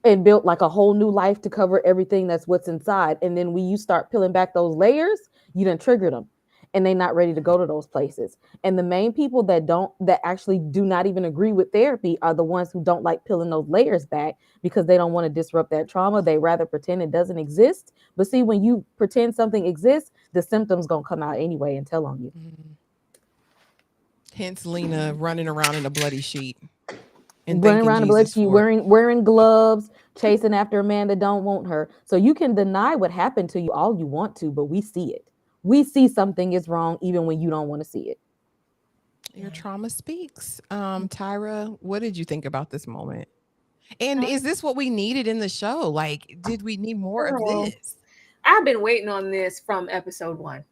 and built like a whole new life to cover everything that's what's inside. And then when you start peeling back those layers, you done triggered them and they're not ready to go to those places. And the main people that actually do not even agree with therapy are the ones who don't like peeling those layers back because they don't want to disrupt that trauma. They rather pretend it doesn't exist. But see, when you pretend something exists, the symptoms gonna come out anyway and tell on you. Hence Lena running around in a bloody sheet. And Running around the blood sheet, for wearing gloves, chasing after a man that don't want her. So you can deny what happened to you all you want to, but we see it. We see something is wrong even when you don't want to see it. Your trauma speaks. Tyra, what did you think about this moment? And is this what we needed in the show? Like, did we need more of this? I've been waiting on this from episode 1.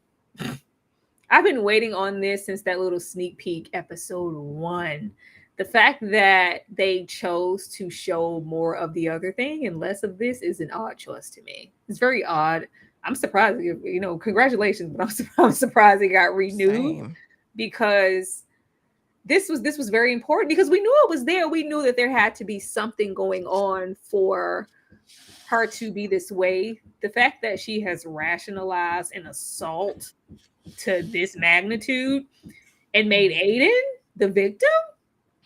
I've been waiting on this since that little sneak peek episode 1. The fact that they chose to show more of the other thing and less of this is an odd choice to me. It's very odd. I'm surprised, congratulations, but I'm surprised it got renewed because this was very important because we knew it was there. We knew that there had to be something going on for her to be this way. The fact that she has rationalized an assault to this magnitude and made Aiden the victim,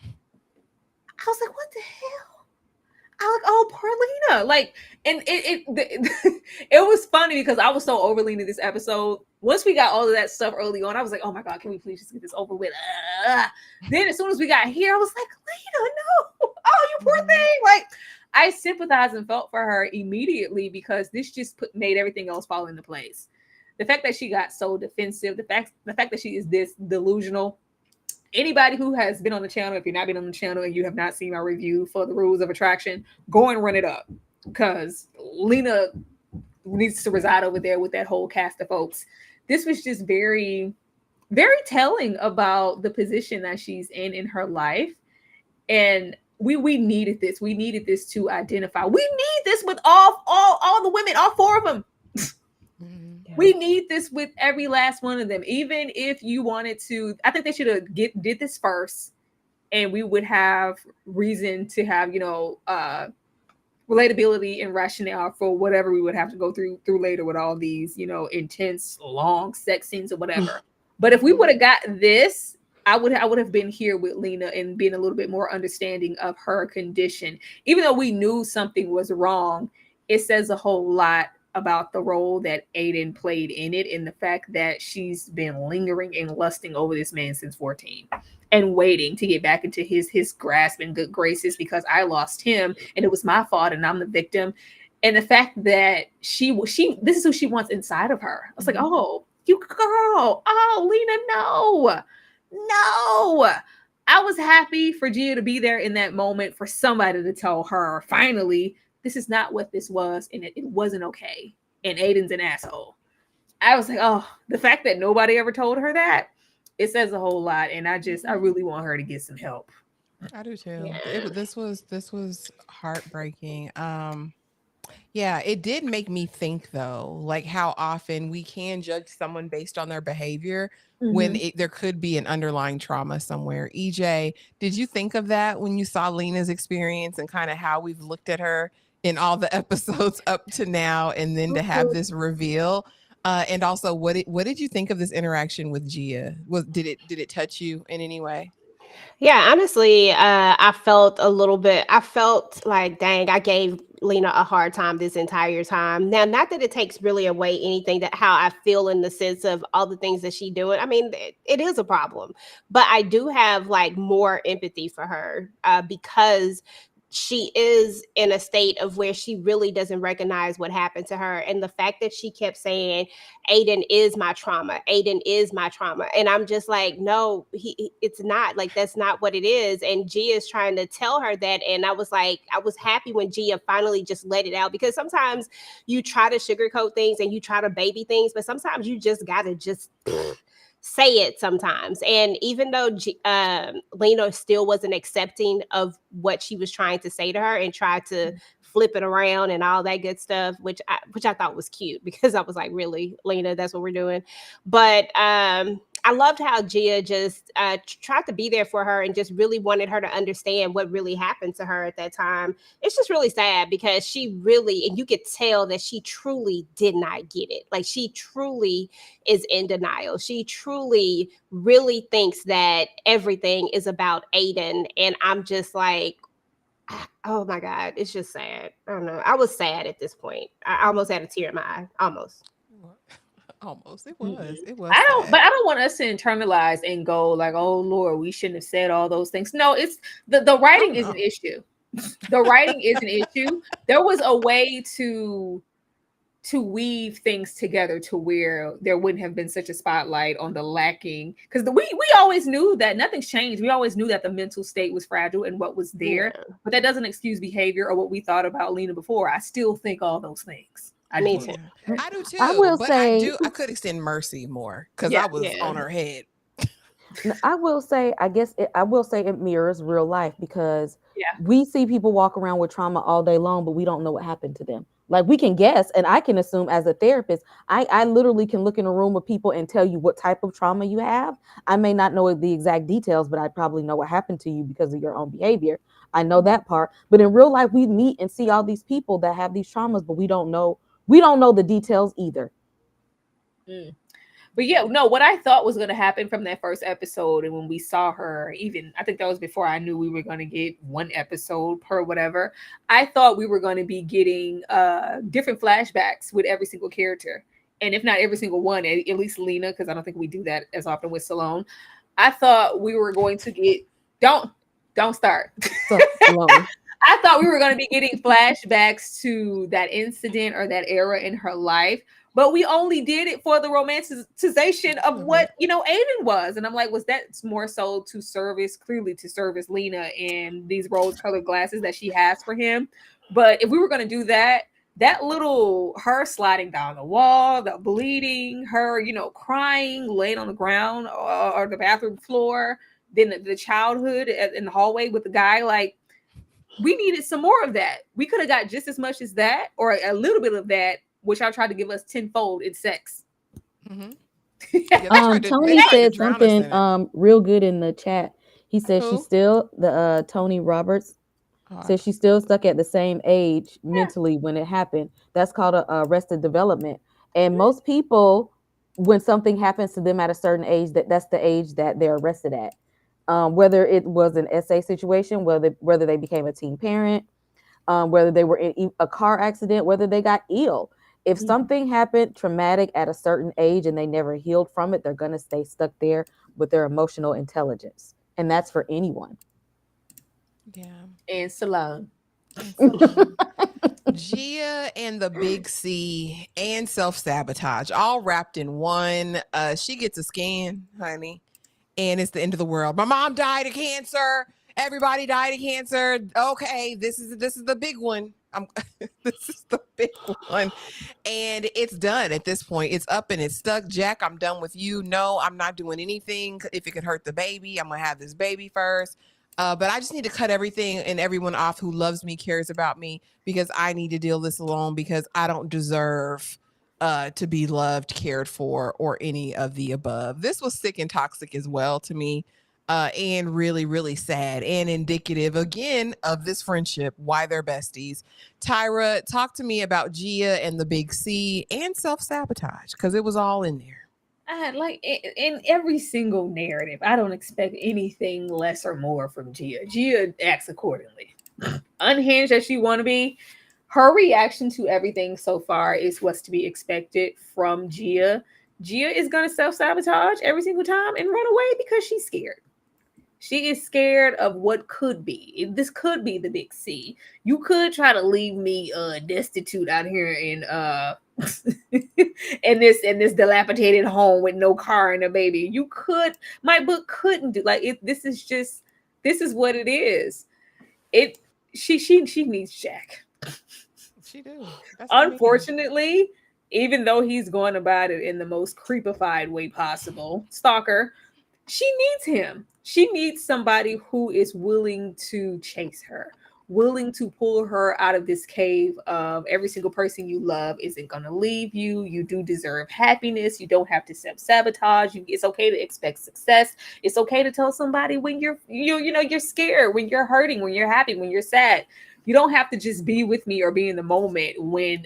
I was like, what the hell? I was like, oh, poor Lena. Like, and it was funny because I was so over Lena this episode. Once we got all of that stuff early on, I was like, oh my God, can we please just get this over with? Then as soon as we got here, I was like, Lena, no. Oh, you poor thing. Like, I sympathized and felt for her immediately because this just made everything else fall into place. The fact that she got so defensive, the fact that she is this delusional. Anybody who has been on the channel, if you're not been on the channel and you have not seen my review for the rules of attraction, go and run it up because Lena needs to reside over there with that whole cast of folks. This was just very, very telling about the position that she's in her life. And we needed this. We needed this to identify. We need this with all the women, all 4 of them. We need this with every last one of them. Even if you wanted to, I think they should have did this first, and we would have reason to have, relatability and rationale for whatever we would have to go through later with all these, intense, long sex scenes or whatever. But if we would have got this, I would have been here with Lena and being a little bit more understanding of her condition. Even though we knew something was wrong, it says a whole lot about the role that Aiden played in it and the fact that she's been lingering and lusting over this man since 14 and waiting to get back into his grasp and good graces because I lost him and it was my fault and I'm the victim. And the fact that she this is who she wants inside of her. I was like, oh, you girl. Oh, Lena, no. I was happy for Gia to be there in that moment for somebody to tell her finally this is not what this was, and it wasn't okay. And Aiden's an asshole. I was like, oh, the fact that nobody ever told her that, it says a whole lot. And I really want her to get some help. I do too. Yeah. This was heartbreaking. Yeah, it did make me think though, like how often we can judge someone based on their behavior when there could be an underlying trauma somewhere. EJ, did you think of that when you saw Lena's experience and kind of how we've looked at her in all the episodes up to now, and then to have this reveal? And also, what did you think of this interaction with Gia? Did it touch you in any way? Yeah, honestly, I felt like, dang, I gave Lena a hard time this entire time. Now, not that it takes really away anything that how I feel in the sense of all the things that she doing. I mean, it is a problem, but I do have like more empathy for her because she is in a state of where she really doesn't recognize what happened to her. And the fact that she kept saying, Aiden is my trauma. Aiden is my trauma. And I'm just like, no, it's not. Like, that's not what it is. And Gia is trying to tell her that. And I was like, I was happy when Gia finally just let it out, because sometimes you try to sugarcoat things and you try to baby things, but sometimes you just got to just say it sometimes. And even though Lena still wasn't accepting of what she was trying to say to her and tried to flip it around and all that good stuff, which I thought was cute, because I was like, really, Lena, that's what we're doing. But I loved how Gia just tried to be there for her and just really wanted her to understand what really happened to her at that time. It's just really sad, because she really, and you could tell that she truly did not get it. Like, she truly is in denial. She truly really thinks that everything is about Aiden. And I'm just like, oh my God, it's just sad. I don't know. I was sad at this point. I almost had a tear in my eye. Almost. Almost. It was. It was. But I don't want us to internalize and go like, oh Lord, we shouldn't have said all those things. No, it's the writing is an issue. The writing is an issue. There was a way to weave things together to where there wouldn't have been such a spotlight on the lacking, because we always knew that nothing's changed. We always knew that the mental state was fragile and what was there, but that doesn't excuse behavior or what we thought about Lena before. I still think all those things. I do too. I could extend mercy more, because I was on her head. I will say it mirrors real life, because we see people walk around with trauma all day long, but we don't know what happened to them. Like, we can guess, and I can assume as a therapist, I literally can look in a room of people and tell you what type of trauma you have. I may not know the exact details, but I probably know what happened to you because of your own behavior. I know that part. But in real life, we meet and see all these people that have these traumas, but we don't know the details either. But yeah, no, what I thought was going to happen from that first episode, and when we saw her, even I think that was before I knew we were going to get one episode per whatever, I thought we were going to be getting different flashbacks with every single character. And if not every single one, at least Lena, because I don't think we do that as often with Sloane. I thought we were going to get, don't start. I thought we were going to be getting flashbacks to that incident or that era in her life, but we only did it for the romanticization of what, Aiden was. And I'm like, was that more so to service Lena and these rose-colored glasses that she has for him? But if we were going to do that little, her sliding down the wall, the bleeding, her, crying, laying on the ground or the bathroom floor, then the childhood in the hallway with the guy, like, we needed some more of that. We could have got just as much as that, or a little bit of that, which I tried to give us tenfold in sex. Tony said something real good in the chat. He said she's still Tony Roberts says she's still stuck at the same age mentally when it happened. That's called arrested development. And most people, when something happens to them at a certain age, that's the age that they're arrested at. Whether it was an SA situation, whether they became a teen parent, whether they were in a car accident, whether they got ill. If something happened traumatic at a certain age and they never healed from it, they're going to stay stuck there with their emotional intelligence. And that's for anyone. Yeah. And Sloane. Gia and the Big C and self-sabotage all wrapped in one. She gets a scan, honey, and it's the end of the world. My mom died of cancer. Everybody died of cancer. Okay, this is the big one. This is the big one. And it's done at this point. It's up and it's stuck. Jack, I'm done with you. No, I'm not doing anything. If it could hurt the baby, I'm going to have this baby first. But I just need to cut everything and everyone off who loves me, cares about me, because I need to deal this alone, because I don't deserve to be loved, cared for, or any of the above. This was sick and toxic as well to me. And really, really sad and indicative again of this friendship, why they're besties. Tyra, talk to me about Gia and the Big C and self-sabotage, because it was all in there. Like in every single narrative, I don't expect anything less or more from Gia. Gia acts accordingly. Unhinged as she want to be, her reaction to everything so far is what's to be expected from Gia. Gia is going to self-sabotage every single time and run away because she's scared. She is scared of what could be. This could be the big C. You could try to leave me destitute out here in in this dilapidated home with no car and a baby. You could, my book couldn't do like it. This is what it is. She needs Jack. She do. Unfortunately, even though he's going about it in the most creepified way possible, stalker, she needs him. She needs somebody who is willing to chase her, willing to pull her out of this cave of every single person you love isn't going to leave you. You do deserve happiness. You don't have to self-sabotage. It's okay to expect success. It's okay to tell somebody when you're scared, when you're hurting, when you're happy, when you're sad. You don't have to just be with me or be in the moment when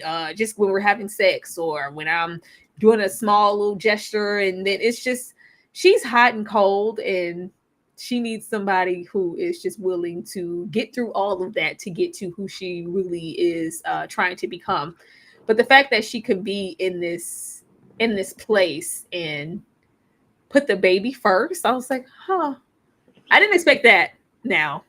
we're having sex or when I'm doing a small little gesture. And then it's just, she's hot and cold and she needs somebody who is just willing to get through all of that to get to who she really is trying to become. But the fact that she could be in this place and put the baby first, I was like, huh. I didn't expect that now.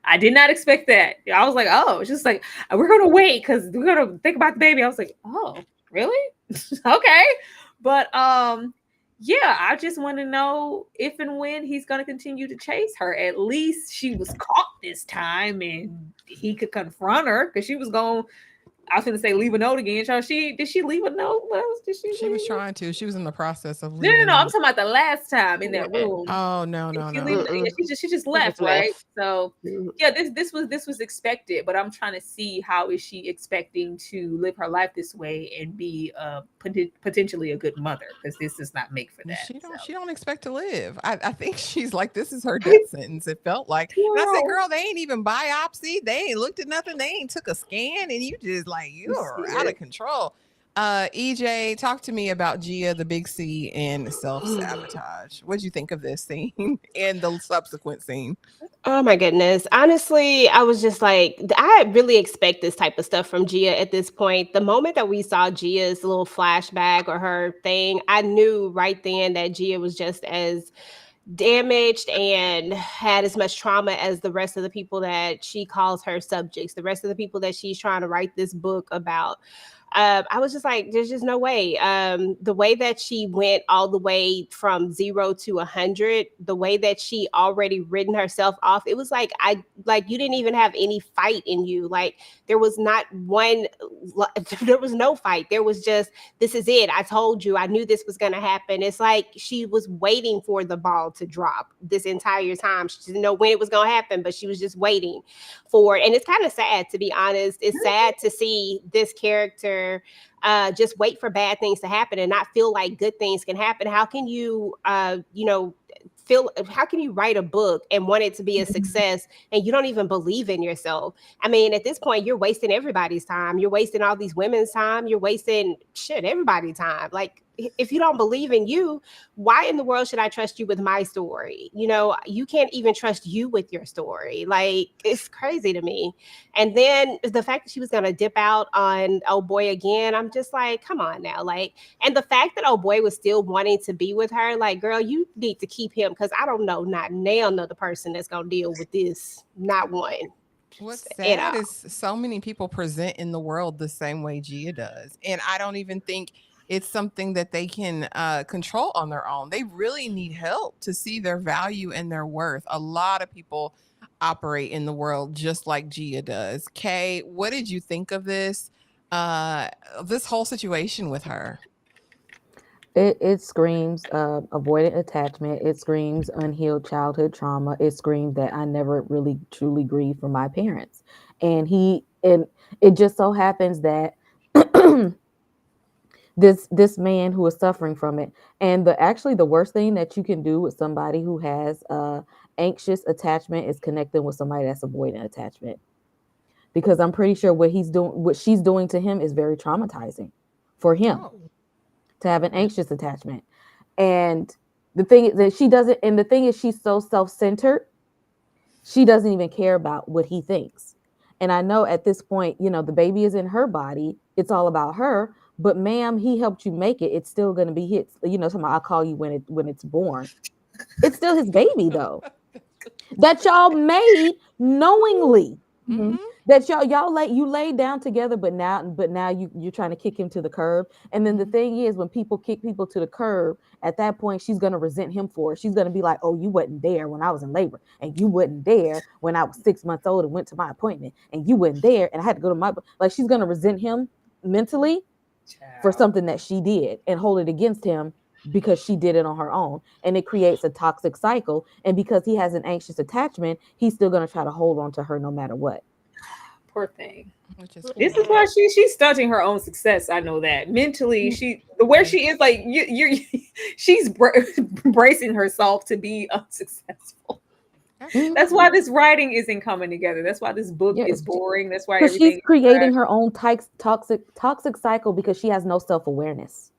I did not expect that. I was like, oh, it's just like, we're going to wait because we're going to think about the baby. I was like, oh, really? Okay. But yeah, I just want to know if and when he's going to continue to chase her. At least she was caught this time and he could confront her because she was going, I was going to say leave a note again. Did she leave a note? She was trying to. She was in the process of leaving. No. I'm talking about the last time in that room. Oh no. She just left, right? So yeah, this was expected, but I'm trying to see how is she expecting to live her life this way and be potentially a good mother, because this does not make for that. She don't expect to live. I think she's like, this is her death sentence. It felt like. And I said, girl, they ain't even biopsy. They ain't looked at nothing. They ain't took a scan, and you just like, you're out of control. EJ, talk to me about Gia, the big C, and self-sabotage. What did you think of this scene and the subsequent scene? Oh my goodness. Honestly, I was just like, I really expect this type of stuff from Gia at this point. The moment that we saw Gia's little flashback or her thing, I knew right then that Gia was just as damaged and had as much trauma as the rest of the people that she calls her subjects, the rest of the people that she's trying to write this book about. I was just like, there's just no way. The way that she went all the way from 0 to 100, the way that she already written herself off, it was like, you didn't even have any fight in you. Like there was not one, there was no fight. There was just, this is it. I told you, I knew this was going to happen. It's like she was waiting for the ball to drop this entire time. She didn't know when it was going to happen, but she was just waiting for it. And it's kind of sad, to be honest. It's sad to see this character just wait for bad things to happen and not feel like good things can happen. How can you how can you write a book and want it to be a success and you don't even believe in yourself? I mean, at this point, you're wasting everybody's time. You're wasting all these women's time. You're wasting everybody's time. Like, if you don't believe in you, why in the world should I trust you with my story? You can't even trust you with your story. Like, it's crazy to me. And then the fact that she was going to dip out on old boy again, I'm just like, come on now. Like, and the fact that old boy was still wanting to be with her, like, girl, you need to keep him, because I don't know not another person that's going to deal with this. Not one. What's sad is so many people present in the world the same way Gia does. And I don't even think it's something that they can control on their own. They really need help to see their value and their worth. A lot of people operate in the world just like Gia does. Kay, what did you think of this whole situation with her? It screams avoidant attachment. It screams unhealed childhood trauma. It screams that I never really truly grieved for my parents. And it just so happens that this man who is suffering from it, and the worst thing that you can do with somebody who has anxious attachment is connecting with somebody that's avoidant attachment, because I'm pretty sure what she's doing to him is very traumatizing for him to have an anxious attachment. And the thing is that she's so self-centered, she doesn't even care about what he thinks. And I know at this point, the baby is in her body. It's all about her. But ma'am, he helped you make it. It's still going to be his. Something I'll call you when it's born. It's still his baby though. That y'all made knowingly. Mm-hmm. That y'all laid down together, but now you're trying to kick him to the curb. And then the thing is, when people kick people to the curb, at that point she's gonna resent him for it. She's gonna be like, "Oh, you wasn't there when I was in labor, and you wasn't there when I was 6 months old and went to my appointment, and you wasn't there, and I had to go to my," like, she's gonna resent him mentally for something that she did and hold it against him because she did it on her own. And it creates a toxic cycle. And because he has an anxious attachment, he's still going to try to hold on to her no matter what. Poor thing. This is why she's stunting her own success. I know that mentally, she is like she's bracing herself to be unsuccessful. That's why this writing isn't coming together. That's why this book is boring. That's why she's creating her own toxic cycle because she has no self-awareness.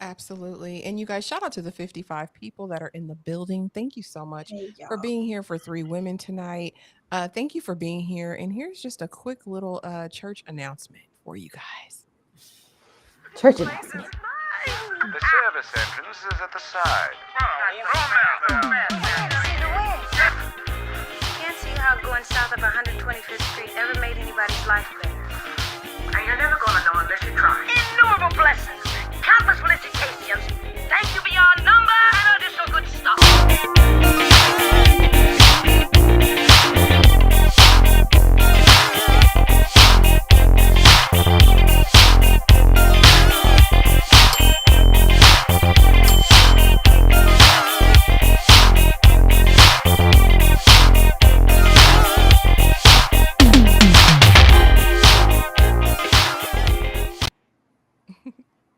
Absolutely. And you guys, shout out to the 55 people that are in the building. Thank you so much for being here for 3 Women tonight. Thank you for being here. And here's just a quick little church announcement for you guys. Church announcement. The service entrance is at the side. Can't see how going south of 125th Street ever made anybody's life better. And you're never gonna know unless you try. Innumerable blessings, countless felicitations, thank you beyond number, and additional good stuff.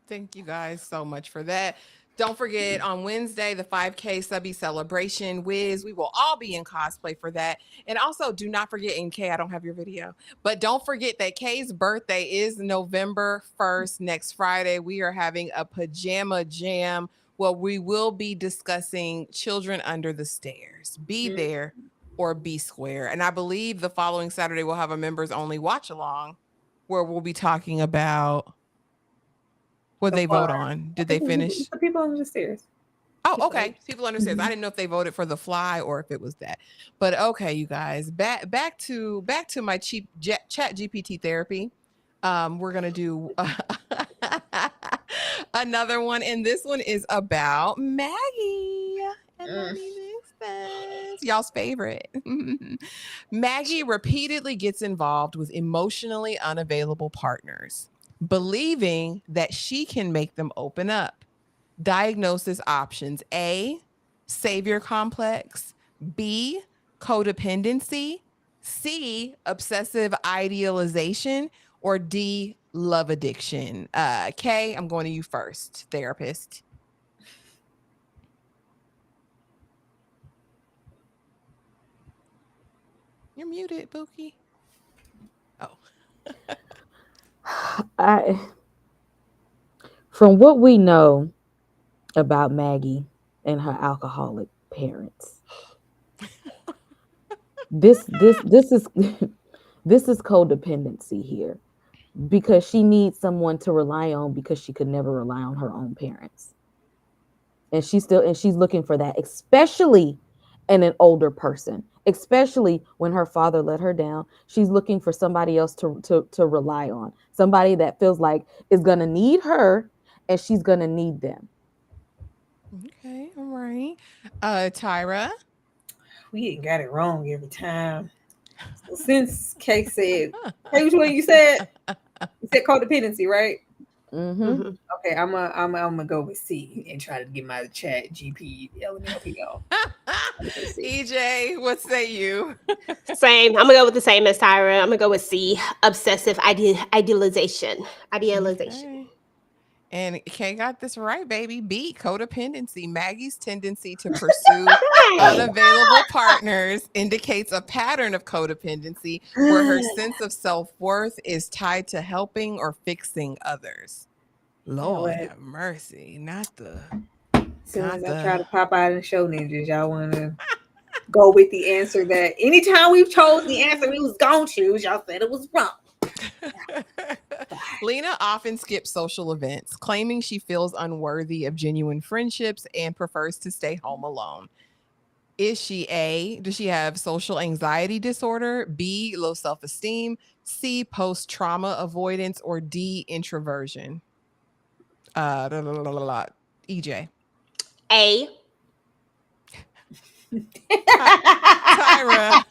Thank you guys so much for that. Don't forget, on Wednesday, the 5K subby celebration. Wiz, we will all be in cosplay for that. And also, do not forget, and Kay, I don't have your video, but don't forget that Kay's birthday is November 1st, next Friday. We are having a pajama jam where we will be discussing Children Under the Stairs. Be there or be square. And I believe the following Saturday, we'll have a members only watch along where we'll be talking about what they vote on. Did they finish? The people under the stairs. Oh, okay. People under the stairs. I didn't know if they voted for The Fly or if it was that. But okay, you guys, back to my cheap chat GPT therapy. We're gonna do another one, and this one is about Maggie and y'all's favorite. Maggie repeatedly gets involved with emotionally unavailable partners, believing that she can make them open up. Diagnosis options: A, savior complex; B, codependency; C, obsessive idealization; or D, love addiction. Kay, I'm going to you first, therapist. You're muted, Bookie. Oh. From what we know about Maggie and her alcoholic parents, this is codependency here, because she needs someone to rely on because she could never rely on her own parents, and she's looking for that, especially in an older person. Especially when her father let her down, she's looking for somebody else to rely on, somebody that feels like is gonna need her and she's gonna need them. Okay, all right. Tyra, we ain't got it wrong every time. So since Kay said, hey, which one you said? You said codependency, right? Mm-hmm. Okay, I'm gonna go with C and try to get my chat GP LMLP. EJ, what say you? Same. I'm gonna go with the same as Tyra. I'm gonna go with C, obsessive idealization. Okay. And Kay got this right, baby. B, codependency. Maggie's tendency to pursue unavailable partners indicates a pattern of codependency where her sense of self-worth is tied to helping or fixing others. Lord have mercy. Not the... As soon as I try to pop out and show ninjas, y'all want to go with the answer that anytime we've chose the answer we was gonna choose, y'all said it was wrong. Lena often skips social events, claiming she feels unworthy of genuine friendships and prefers to stay home alone. Is she A, does she have social anxiety disorder? B, low self-esteem? C, post-trauma avoidance? Or D, introversion? EJ. A. Tyra.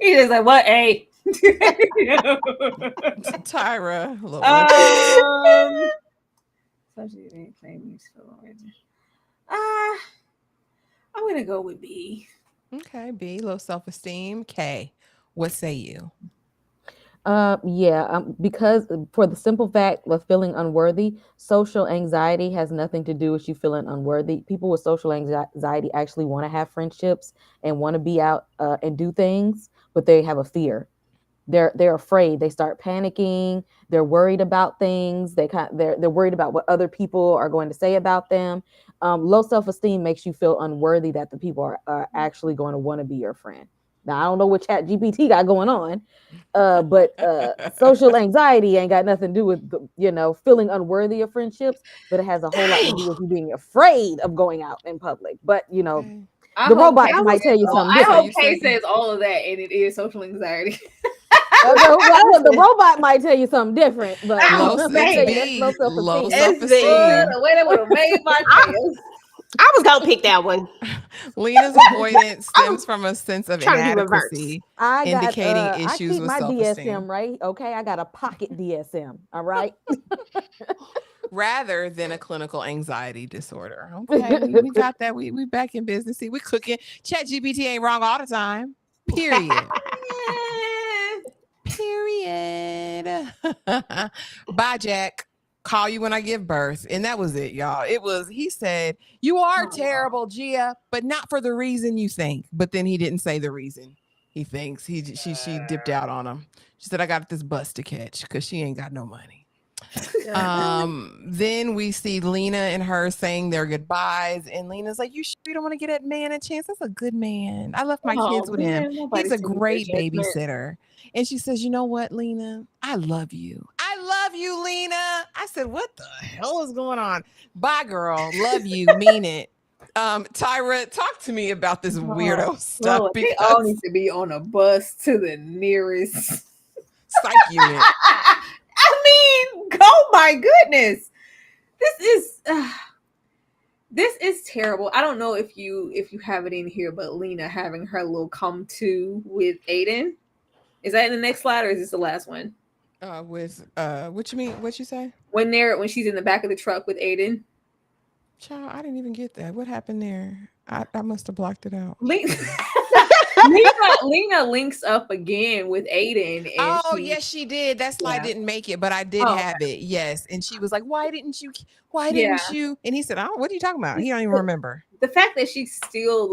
He just like, what A? Tyra. I'm gonna go with B. Okay, B, low self-esteem. K, what say you? Because for the simple fact of feeling unworthy, social anxiety has nothing to do with you feeling unworthy. People with social anxiety actually want to have friendships and want to be out and do things, but they have a fear. They're afraid. They start panicking. They're worried about things. They're worried about what other people are going to say about them. Low self-esteem makes you feel unworthy that the people are actually going to want to be your friend. Now I don't know what Chat GPT got going on, but social anxiety ain't got nothing to do with feeling unworthy of friendships, but it has a whole lot to do with you being afraid of going out in public. But Okay. the robots might tell you something I different. hope Kay says all of that, and it is social anxiety. The robot might tell you something different, but Low that's low self-esteem. The way that would have made my tails. I was gonna pick that one. Lena's avoidance stems from a sense of trying to do reverse. inadequacy, indicating issues I keep with my self-esteem. DSM right. Okay, I got a pocket DSM. All right. Rather than a clinical anxiety disorder. Okay, we got that. We back in business. See, we cooking. Chat GPT ain't wrong all the time. Period. Period. Bye, Jack. Call you when I give birth. And that was it, y'all. He said, you are terrible, Gia, but not for the reason you think. But then he didn't say the reason he thinks. She dipped out on him. She said, I got this bus to catch because she ain't got no money. Then we see Lena and her saying their goodbyes, and Lena's like, you sure you don't want to get that man a chance? That's a good man. I left my kids with him. He's a great babysitter. And she says, you know what, Lena? I love you. I love you, Lena. I said, what the hell is going on? Bye, girl. Love you. Mean it. Tyra, talk to me about this weirdo stuff. Lord, they all need to be on a bus to the nearest psych unit. I mean, oh my goodness, this is terrible. I don't know if you have it in here, but Lena having her little come to with Aiden. Is that in the next slide or is this the last one? What you mean? What you say? When she's in the back of the truck with Aiden. Child, I didn't even get that. What happened there? I must have blocked it out. Lena links up again with Aiden. And yes, she did. That slide didn't make it, but I did have it. Yes. And she was like, why didn't you? And he said, what are you talking about? He don't even remember. The fact that she still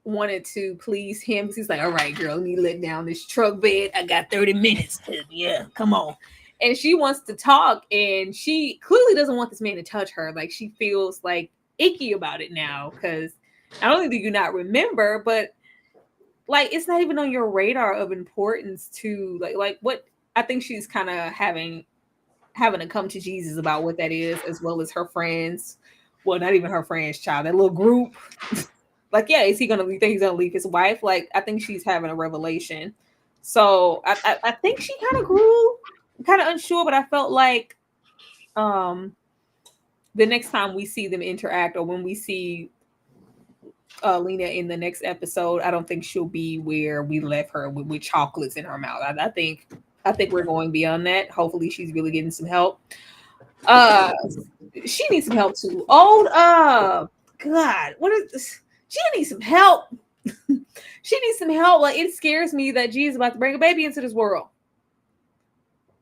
wanted to please him. He's like, all right, girl, let me let down this truck bed. I got 30 minutes. Yeah, come on. And she wants to talk, and she clearly doesn't want this man to touch her. Like, she feels icky about it now because not only do you not remember, but it's not even on your radar of importance to what I think she's kind of having to come to Jesus about what that is, as well as her friends. Well, not even her friends, child, that little group. Is he think he's gonna leave his wife? I think she's having a revelation. So I think she kind of grew, kind of unsure, but I felt like the next time we see them interact, or when we see Lena in the next episode, I don't think she'll be where we left her with chocolates in her mouth. I think we're going beyond that. Hopefully she's really getting some help. She needs some help too. God, what is this? She needs some help. She needs some help. It scares me that G is about to bring a baby into this world.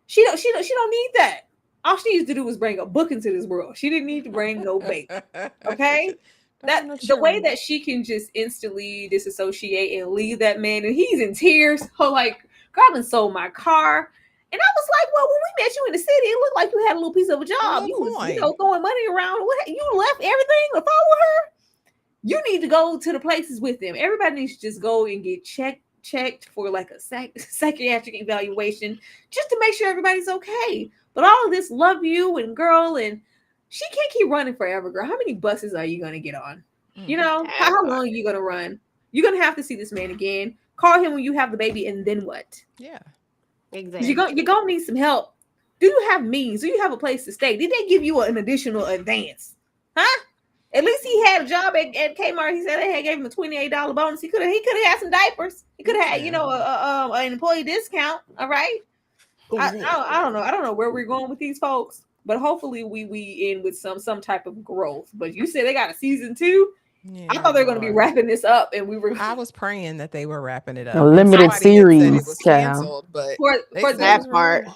She don't need that. All she needs to do is bring a book into this world. She didn't need to bring no baby. Okay? The way that she can just instantly disassociate and leave that man, and he's in tears. Girl, I sold my car. And I was like, well, when we met you in the city, it looked like you had a little piece of a job. You was, throwing money around. You left everything to follow her. you need to go to the places with them. Everybody needs to just go and get checked for like a psychiatric evaluation just to make sure everybody's okay. But all of this love you and girl, and she can't keep running forever, girl. How many buses are you going to get on? You know, how long are you going to run? You're going to have to see this man again. Call him when you have the baby, and then what? Yeah. Exactly. You're going to need some help. Do you have means? Do you have a place to stay? Did they give you an additional advance? Huh? At least he had a job at Kmart. He said they had gave him a $28 bonus. He could have had some diapers. He could have had, an employee discount. All right. Exactly. I don't know. I don't know where we're going with these folks, but hopefully we end with some type of growth. But you said they got a season 2. Yeah, I thought they were going to be wrapping this up, and I was praying that they were wrapping it up. A limited series, said it was canceled, but for that part.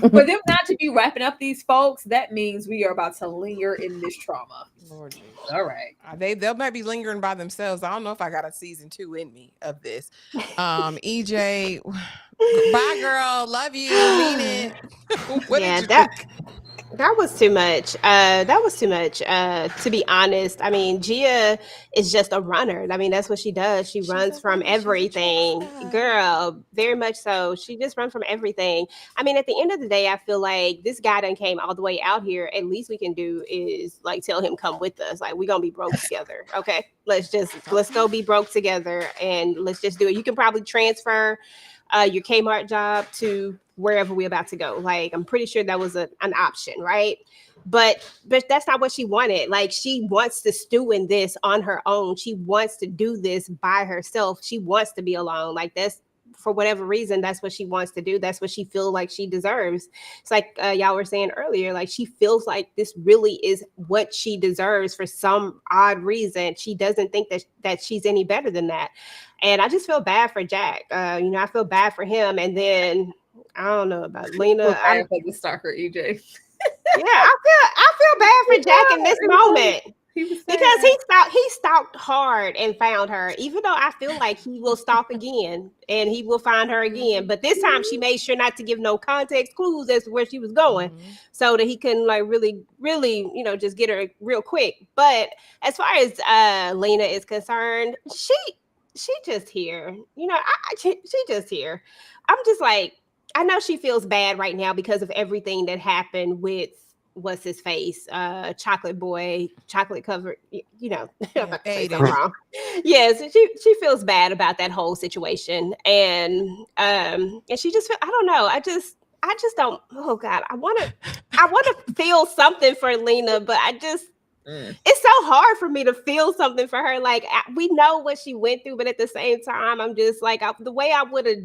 For them not to be wrapping up these folks, that means we are about to linger in this trauma. Lord Jesus. All right. They might be lingering by themselves. I don't know if I got a season 2 in me of this. EJ, bye girl. Love you. Mean it. What did you think? That was too much. To be honest. I mean, Gia is just a runner. I mean, that's what she does. She runs from everything. Girl, very much so. She just runs from everything. I mean, at the end of the day, I feel like this guy done came all the way out here. At least we can do is like tell him come with us. Like, we're gonna be broke together. Okay. Let's go be broke together, and let's just do it. You can probably transfer your Kmart job to wherever we're about to go. Like, I'm pretty sure that was an option, right? But that's not what she wanted. Like, she wants to stew in this on her own. She wants to do this by herself. She wants to be alone. Like, that's, for whatever reason, that's what she wants to do. That's what she feels like she deserves. It's like y'all were saying earlier, like, she feels like this really is what she deserves for some odd reason. She doesn't think that she's any better than that. And I just feel bad for Jack. I feel bad for him. And then I don't know about Lena. I'm like the stalker, EJ. Yeah, I feel bad for Jack in this moment. Because he stalked hard and found her, even though I feel like he will stalk again and he will find her again. But this time she made sure not to give no context clues as to where she was going, so that he couldn't like really, just get her real quick. But as far as Lena is concerned, she just here. She just here. I'm just like, I know she feels bad right now because of everything that happened with what's his face, chocolate boy, chocolate covered, I'm about to say something wrong. Yes, she feels bad about that whole situation, and she just I don't know. I just don't. Oh God, I want to feel something for Lena, but I just. It's so hard for me to feel something for her. Like, we know what she went through, but at the same time, I'm just like, the way I would have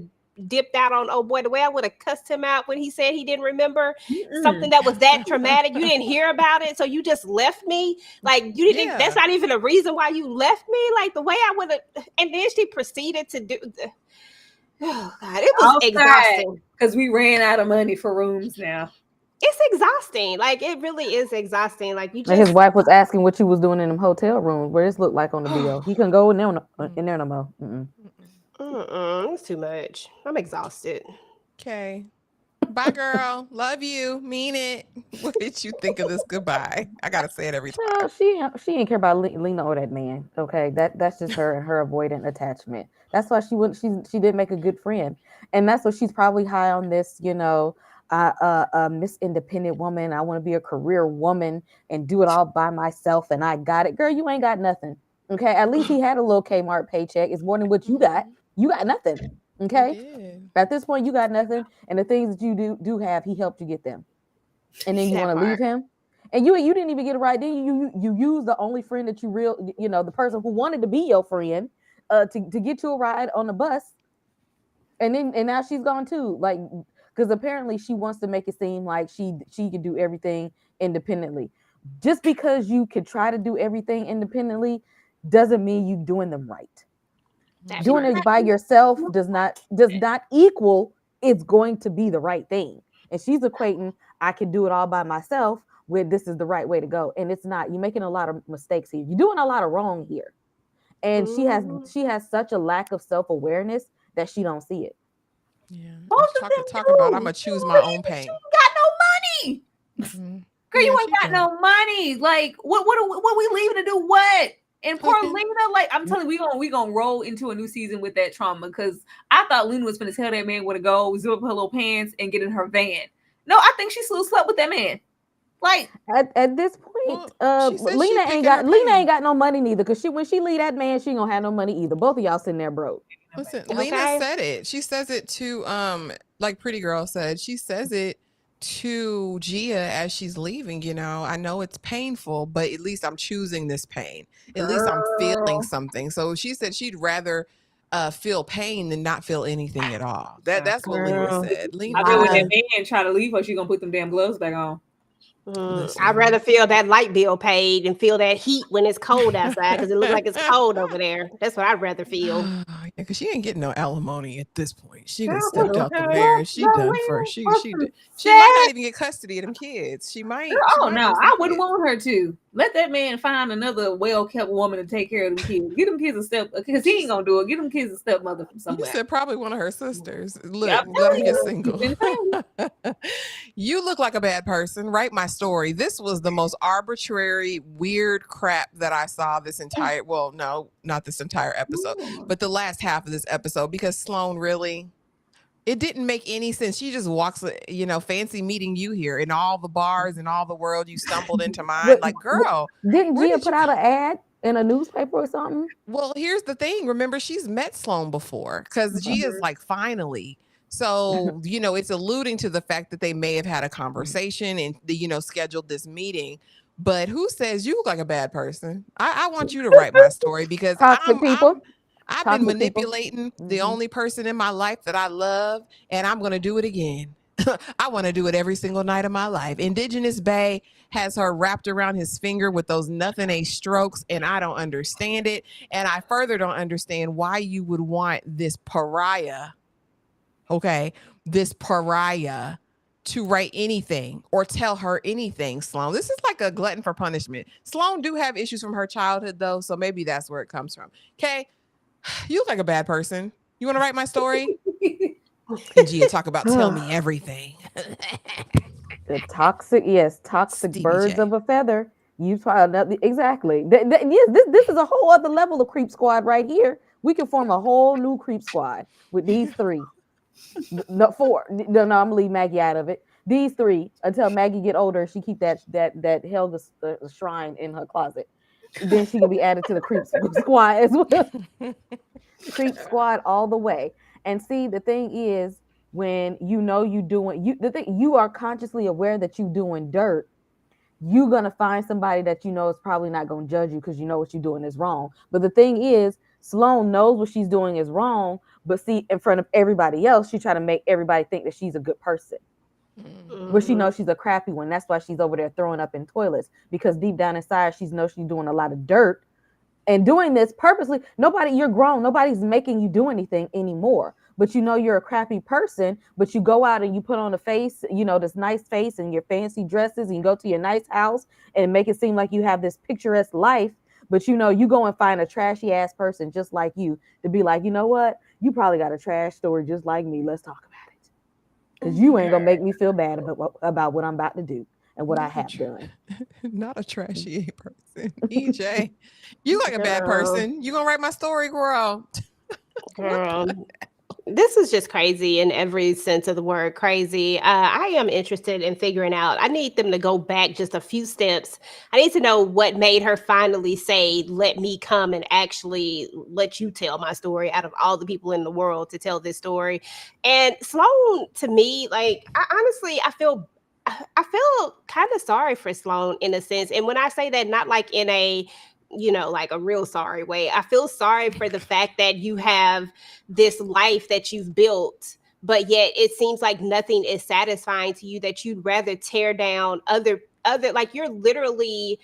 dipped out on the way I would have cussed him out when he said he didn't remember something that was that traumatic. You didn't hear about it, so you just left me. Like, you didn't. Yeah. That's not even a reason why you left me. Like, the way I would have, and then she proceeded to do. Oh God, it was exhausting because we ran out of money for rooms now. It's exhausting. Like, it really is exhausting. Like, you just. And his wife was asking what you was doing in them hotel rooms where this looked like on the video. He couldn't go in there no more. It's too much. I'm exhausted. Okay. Bye, girl. Love you. Mean it. What did you think of this goodbye? I gotta say it every time. No, she didn't care about Lena or that man. Okay, that's just her avoidant attachment. That's why she did make a good friend, and that's what she's probably high on this. Miss Independent woman. I want to be a career woman and do it all by myself, and I got it. Girl, you ain't got nothing. Okay, at least he had a little Kmart paycheck. It's more than what you got. You got nothing. Okay. At this point, you got nothing. And the things that you do have, he helped you get them. And then you want to leave him. And you didn't even get it right. Then you use the only friend that the person who wanted to be your friend to get you a ride on the bus. And now she's gone too. Like, because apparently she wants to make it seem like she can do everything independently. Just because you could try to do everything independently doesn't mean you're doing them right. Doing it by yourself does not equal it's going to be the right thing. And she's equating I can do it all by myself with this is the right way to go. And it's not. You're making a lot of mistakes here. You're doing a lot of wrong here. And she has such a lack of self-awareness that she don't see it. Yeah. Talk about I'm gonna choose my own pain. You got no money. Girl, you ain't got no money. Like, what we leaving to do what? And poor Lena, like I'm telling you, we gonna roll into a new season with that trauma because I thought Lena was gonna tell that man where to go, zip up her little pants, and get in her van. No, I think she still slept with that man. Like at this point, Lena ain't got no money neither. Because when she leave that man, she ain't gonna have no money either. Both of y'all sitting there broke. Listen, Lena said it. She says it to like Pretty Girl said. She says it to Gia as she's leaving. You know, I know it's painful, but at least I'm choosing this pain. At least I'm feeling something. So she said she'd rather feel pain than not feel anything at all. That's what Lena said. Lena, I bet when that man try to leave her, she gonna put them damn gloves back on. I'd rather feel that light bill paid and feel that heat when it's cold outside because it looks like it's cold over there. That's what I'd rather feel. Yeah, because she ain't getting no alimony at this point. She done stepped out the marriage. She done for she might not even get custody of them kids. She might. Oh no, I wouldn't want her to. Let that man find another well-kept woman to take care of them kids. Get them kids a step because he ain't gonna do it. Get them kids a stepmother from somewhere. You said probably one of her sisters. Look, let them get single. You look like a bad person. Write my story. This was the most arbitrary, weird crap that I saw this entire. Well, no, not this entire episode, but the last half of this episode because Sloane really. It didn't make any sense. She just walks, fancy meeting you here in all the bars in all the world. You stumbled into mine. Like, girl. Didn't Gia put out an ad in a newspaper or something? Well, here's the thing. Remember, she's met Sloane before because Gia's like, finally. So, it's alluding to the fact that they may have had a conversation and, scheduled this meeting. But who says you look like a bad person? I want you to write my story because I've been manipulating the only person in my life that I love, and I'm going to do it again. I want to do it every single night of my life. Indigenous Bay has her wrapped around his finger with those nothing a strokes, and I don't understand it. And I further don't understand why you would want this pariah, to write anything or tell her anything, Sloane. This is like a glutton for punishment. Sloane do have issues from her childhood, though, so maybe that's where it comes from. Okay? You look like a bad person. You want to write my story? And Gia talk about tell me everything. The toxic Stevie birds J. of a feather. You try exactly. Yes, this is a whole other level of creep squad right here. We can form a whole new creep squad with these three. No, four. No, I'm gonna leave Maggie out of it. These three until Maggie get older. She keep that held the shrine in her closet. Then she can be added to the creep squad as well. Creep squad all the way. And see, the thing is, when you are consciously aware that you're doing dirt, you're gonna find somebody that is probably not gonna judge you because you know what you're doing is wrong. But the thing is, Sloane knows what she's doing is wrong, but see, in front of everybody else, she try to make everybody think that she's a good person. But she knows she's a crappy one. That's why she's over there throwing up in toilets, because deep down inside, she knows she's doing a lot of dirt and doing this purposely. You're grown. Nobody's making you do anything anymore. But you're a crappy person, but you go out and you put on a face, this nice face and your fancy dresses, and you go to your nice house and make it seem like you have this picturesque life. But you go and find a trashy ass person just like you to be like, you know what? You probably got a trash story just like me. Let's talk about it. Because you ain't gonna make me feel bad about what I'm about to do and what I have done. Not a trashy person. EJ, you like a bad person. You gonna write my story, girl? Girl. This is just crazy in every sense of the word crazy. I am interested in figuring out. I need them to go back just a few steps. I need to know what made her finally say, let me come and actually let you tell my story out of all the people in the world to tell this story. And Sloane, to me, like, I feel kind of sorry for Sloane in a sense. And when I say that, not like in a like a real sorry way. I feel sorry for the fact that you have this life that you've built, but yet it seems like nothing is satisfying to you, that you'd rather tear down other, like you're literally,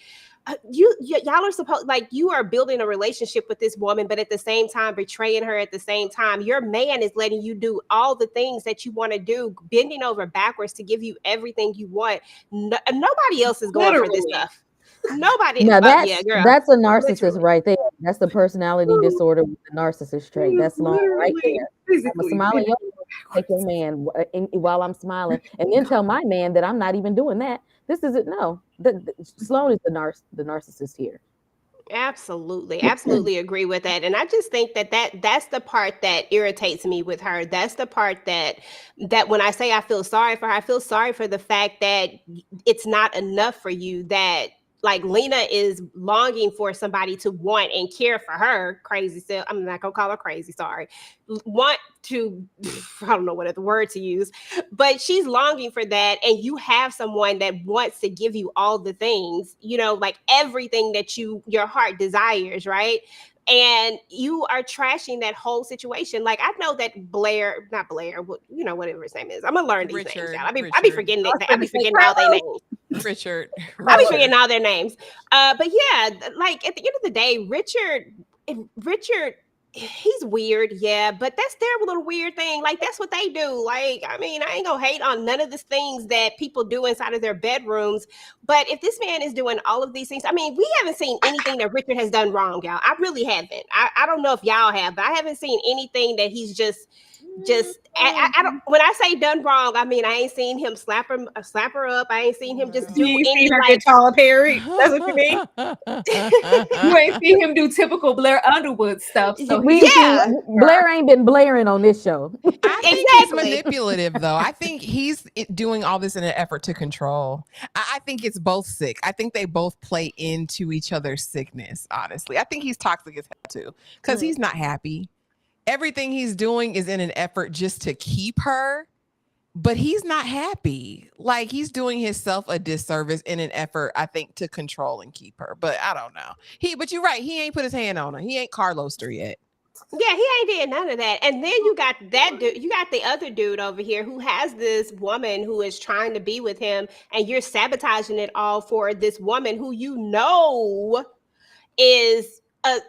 y'all are supposed, like you are building a relationship with this woman, but at the same time betraying her. At the same time, your man is letting you do all the things that you want to do, bending over backwards to give you everything you want. Nobody else is going for this stuff. Nobody. Now that's a narcissist right there. That's the personality disorder with the narcissist trait. That's Sloane right there. I'm a smiling, take your man while I'm smiling, and then tell my man that I'm not even doing that. This is it. No, Sloane is the narcissist here. Absolutely agree with that. And I just think that's the part that irritates me with her. That's the part that when I say I feel sorry for her, I feel sorry for the fact that it's not enough for you, that like Lena is longing for somebody to want and care for her. Crazy self. I'm not gonna call her crazy. Sorry. Want to, I don't know what other word to use, but she's longing for that. And you have someone that wants to give you all the things, like everything that your heart desires, right? And you are trashing that whole situation. Like, I know that not Blair, whatever his name is. I'm gonna learn these names, y'all. I be forgetting it. I be forgetting all their names. Richard. I be forgetting all their names. But yeah, like at the end of the day, Richard, he's weird, yeah, but that's their little weird thing. Like, that's what they do. Like, I mean, I ain't gonna hate on none of the things that people do inside of their bedrooms. But if this man is doing all of these things, I mean, we haven't seen anything that Richard has done wrong, y'all. I really haven't. I don't know if y'all have, but I haven't seen anything that he's just I don't. When I say done wrong, I mean I ain't seen him slap her up. I ain't seen him just do any her get Tyler Perry. That's what you mean. You ain't seen him do typical Blair Underwood stuff. So Blair ain't been blaring on this show. I think he's manipulative, though. I think he's doing all this in an effort to control. I think it's both sick. I think they both play into each other's sickness. Honestly, I think he's toxic as hell too, because he's not happy. Everything he's doing is in an effort just to keep her, but he's not happy. Like, he's doing himself a disservice in an effort, I think, to control and keep her. But I don't know. But you're right. He ain't put his hand on her. He ain't Carlos her yet. Yeah, he ain't did none of that. And then you got that dude. You got the other dude over here who has this woman who is trying to be with him, and you're sabotaging it all for this woman who is I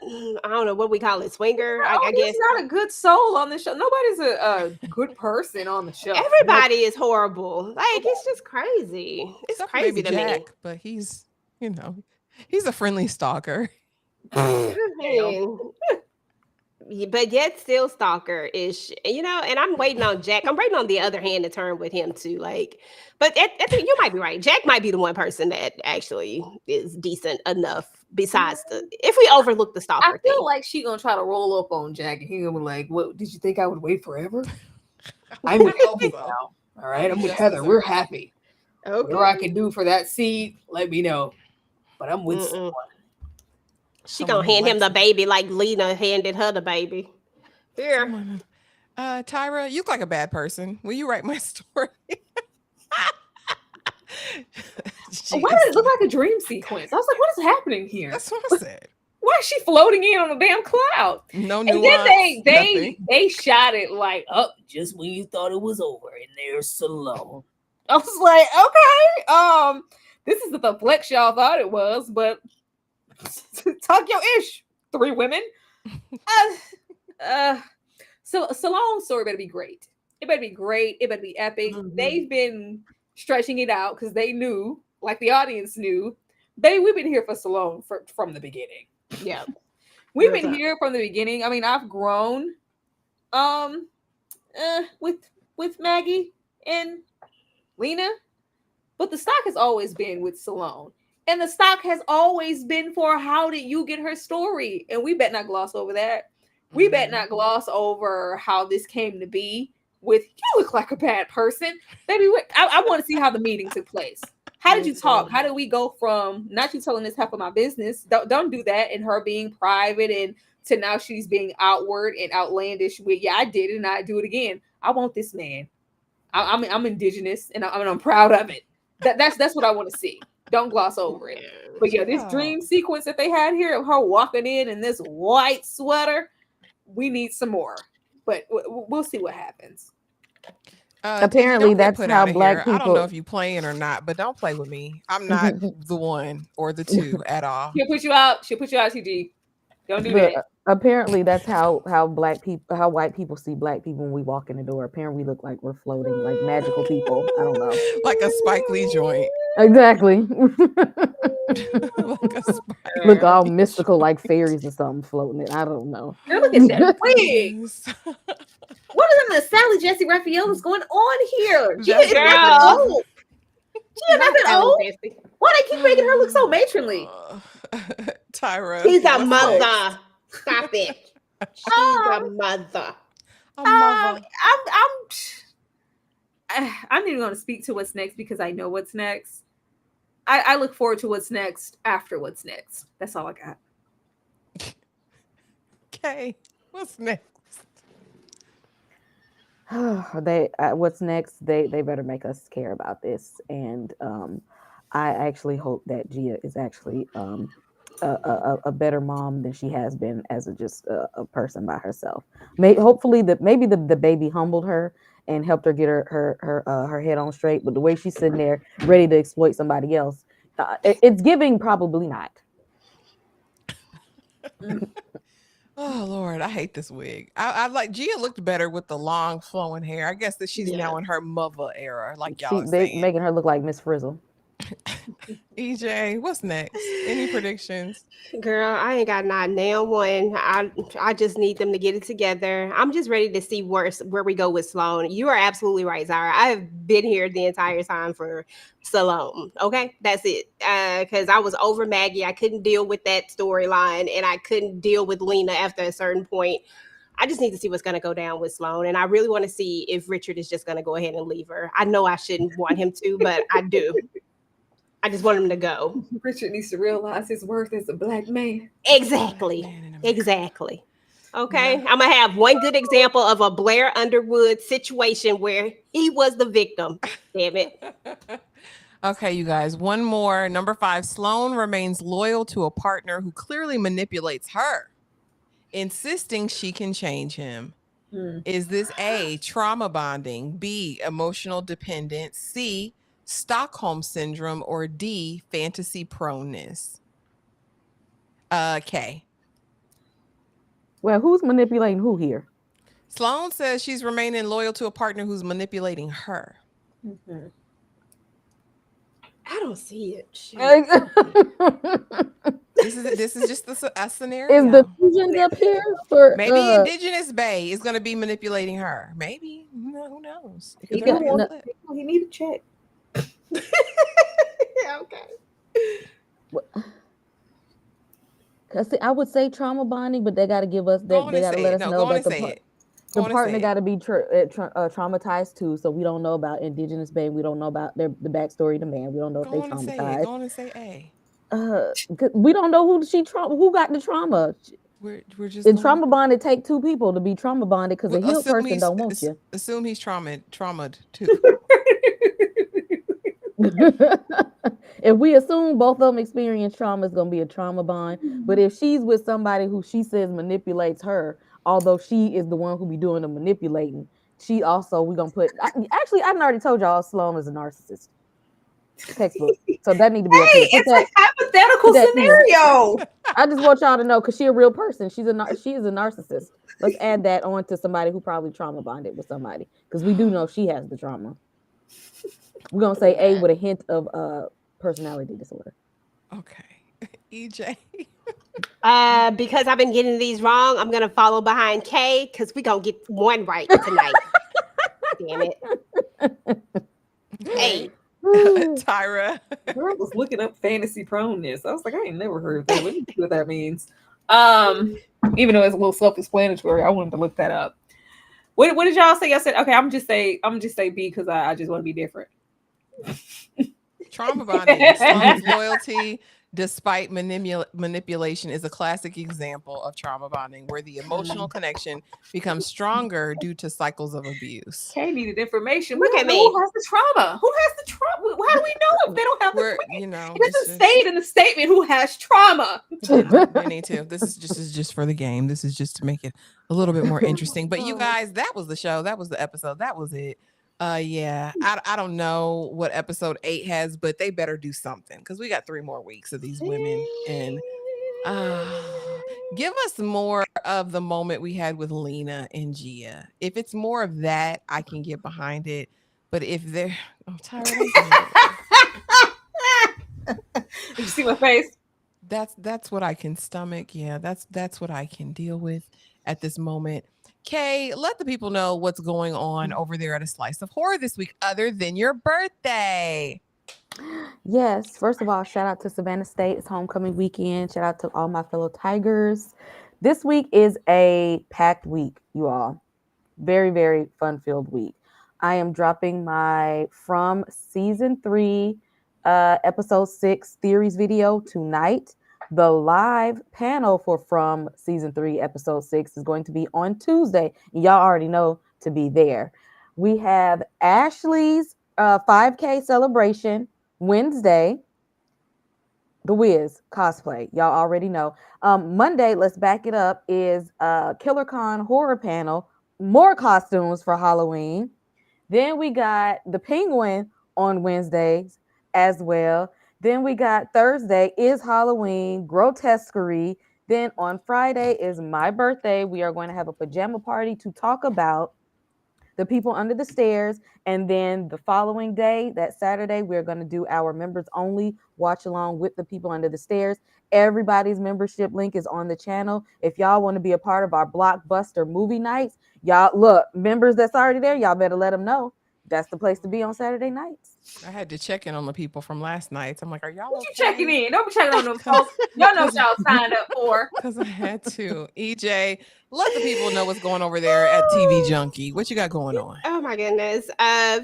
don't know what we call it, swinger. I guess he's not a good soul on the show. Nobody's a good person on the show. Everybody is horrible. Like, it's just crazy. It's crazy to Jack, me. But he's a friendly stalker. But yet still stalker-ish, and I'm waiting on Jack. I'm waiting on the other hand to turn with him too. Like, but I think you might be right. Jack might be the one person that actually is decent enough. Besides if we overlook the stalker, I feel like she gonna try to roll up on Jack, and he gonna be like, "What? Did you think I would wait forever? I'm with Heather now. All right, I'm with Heather. We're happy. Okay. Whatever I can do for that seed, let me know. But I'm with someone." She gonna hand him the baby like Lena handed her the baby. Here. Tyra, you look like a bad person. Will you write my story? Why does it look like a dream sequence? I was like, what is happening here? That's what I said. Why is she floating in on a damn cloud? No nuance. And then they shot it like, just when you thought it was over, and there's Sloane. I was like, okay, this is the flex y'all thought it was, but talk your ish. 3 women. So Sloane's story better be great. It better be great. It better be epic. Mm-hmm. They've been stretching it out because they knew, like the audience knew, we've been here for Sloane from the beginning. Yeah. We've been here from the beginning. I mean, I've grown with Maggie and Lena, but the stock has always been with Sloane. And the stock has always been for how did you get her story? And we bet not gloss over that. We bet not gloss over how this came to be with, you look like a bad person. Baby, I want to see how the meeting took place. How did you talk? How did we go from not you telling this half of my business? Don't do that. And her being private and to now she's being outward and outlandish with, yeah, I did it and I do it again. I want this man. I'm indigenous and I'm proud of it. That's what I want to see. Don't gloss over it. But yeah, this dream sequence that they had here of her walking in this white sweater, we need some more. But we'll see what happens. Apparently, that's how black people. I don't know if you're playing or not, but don't play with me. I'm not the one or the two at all. She'll put you out, TG. Don't do that. Apparently, that's how white people see black people when we walk in the door. Apparently, we look like we're floating, like magical people. I don't know. Like a Spike Lee joint. Exactly. Look all mystical, like fairies or something floating it. I don't know. Look at that wig. What is in the Sally Jesse Raphael is going on here? She is not old. She is not that old. Why they keep making her look so matronly? Tyra. She's a mother. Stop it. She's a mother. I'm not even going to speak to what's next because I know what's next. I look forward to what's next after what's next. That's all I got. Okay, what's next? What's next? They better make us care about this, and I actually hope that Gia is actually a better mom than she has been as just a person by herself. Hopefully maybe the baby humbled her and helped her get her head on straight. But the way she's sitting there ready to exploit somebody else, it's giving probably not. Oh Lord, I hate this wig. I like Gia looked better with the long flowing hair. I guess that she's now in her mother era, like y'all are saying. Making her look like Miss Frizzle. EJ, what's next? Any predictions? Girl, I ain't got not nail one. I just need them to get it together. I'm just ready to see where we go with Sloane. You are absolutely right, Zara. I have been here the entire time for Sloane. Okay, that's it. Because I was over Maggie. I couldn't deal with that storyline, and I couldn't deal with Lena after a certain point. I just need to see what's going to go down with Sloane, and I really want to see if Richard is just going to go ahead and leave her. I know I shouldn't want him to, but I do. I just want him to go. Richard needs to realize his worth as a black man. Exactly. Exactly. Okay. I'm going to have one good example of a Blair Underwood situation where he was the victim. Damn it. Okay, you guys, one more. Number 5, Sloane remains loyal to a partner who clearly manipulates her, insisting she can change him. Is this A, trauma bonding, B, emotional dependence, C, Stockholm syndrome, or D, fantasy proneness? K. Well, who's manipulating who here? Sloane says she's remaining loyal to a partner who's manipulating her. Mm-hmm. I don't see it. This is just a scenario. Is the Fusions up here for maybe Indigenous Bay is going to be manipulating her? Maybe. Who knows? He need a check. Okay. I would say trauma bonding, but they got to give us that. They got to let us know that the partner got to be traumatized too. So we don't know about Indigenous Bay. We don't know about the backstory of the man. We don't know if they traumatized. Go on and say A. We don't know who got the trauma. We're just in trauma bonded. Take 2 people to be trauma bonded because a healed person don't want you. Assume he's traumatized too. If we assume both of them experience trauma, it's gonna be a trauma bond. But if she's with somebody who she says manipulates her, although she is the one who be doing the manipulating, she also we're gonna put. Actually, I already told y'all Sloane is a narcissist. Textbook. So that need to be. Hey, it's a hypothetical scenario. I just want y'all to know because she's a real person. She is a narcissist. Let's add that on to somebody who probably trauma bonded with somebody because we do know she has the trauma. We're gonna say A with a hint of personality disorder. Okay. EJ. Because I've been getting these wrong, I'm gonna follow behind K because we gonna get one right tonight. Damn it. Hey. Tyra. Girl was looking up fantasy proneness. I was like, I ain't never heard of that. Let me see what that means. Even though it's a little self-explanatory, I wanted to look that up. What did y'all say? I said, okay, I'm just say B because I just want to be different. Trauma bonding. Sloane's loyalty despite manipulation is a classic example of trauma bonding where the emotional connection becomes stronger due to cycles of abuse. Kay needed information. Look at me. Who has the trauma? Who has the trauma? How do we know if they don't have the trauma? It doesn't state in the statement who has trauma. We need to. This is just for the game. This is just to make it a little bit more interesting. But you guys, that was the show. That was the episode. That was it. Yeah, I don't know what episode 8 has, but they better do something because we got 3 more weeks of these women, and give us more of the moment we had with Lena and Gia. If it's more of that, I can get behind it. But if they're Did you see my face? That's what I can stomach. Yeah, that's what I can deal with at this moment. Kay, let the people know what's going on over there at A Slice of Horror this week, other than your birthday. Yes, first of all, shout out to Savannah State. It's homecoming weekend. Shout out to all my fellow Tigers. This week is a packed week, you all. Very, very fun-filled week. I am dropping my From Season 3, Episode 6 Theories video tonight. The live panel for From Season 3, Episode 6 is going to be on Tuesday. Y'all already know to be there. We have Ashley's 5K celebration Wednesday. The Wiz cosplay. Y'all already know. Monday, let's back it up, is Killer Con horror panel. More costumes for Halloween. Then we got the Penguin on Wednesdays as well. Then we got Thursday is Halloween, grotesquerie. Then on Friday is my birthday. We are going to have a pajama party to talk about the people under the stairs. And then the following day, that Saturday, we're going to do our members only watch along with the people under the stairs. Everybody's membership link is on the channel. If y'all want to be a part of our blockbuster movie nights, y'all look, members that's already there, y'all better let them know. That's the place to be on Saturday nights. I had to check in on the people from last night. I'm like, are y'all What you checking in? Don't be checking on them folks. Y'all know what y'all signed up for. Because I had to. EJ, let the people know what's going over there at TV Junkie. What you got going on? Oh my goodness.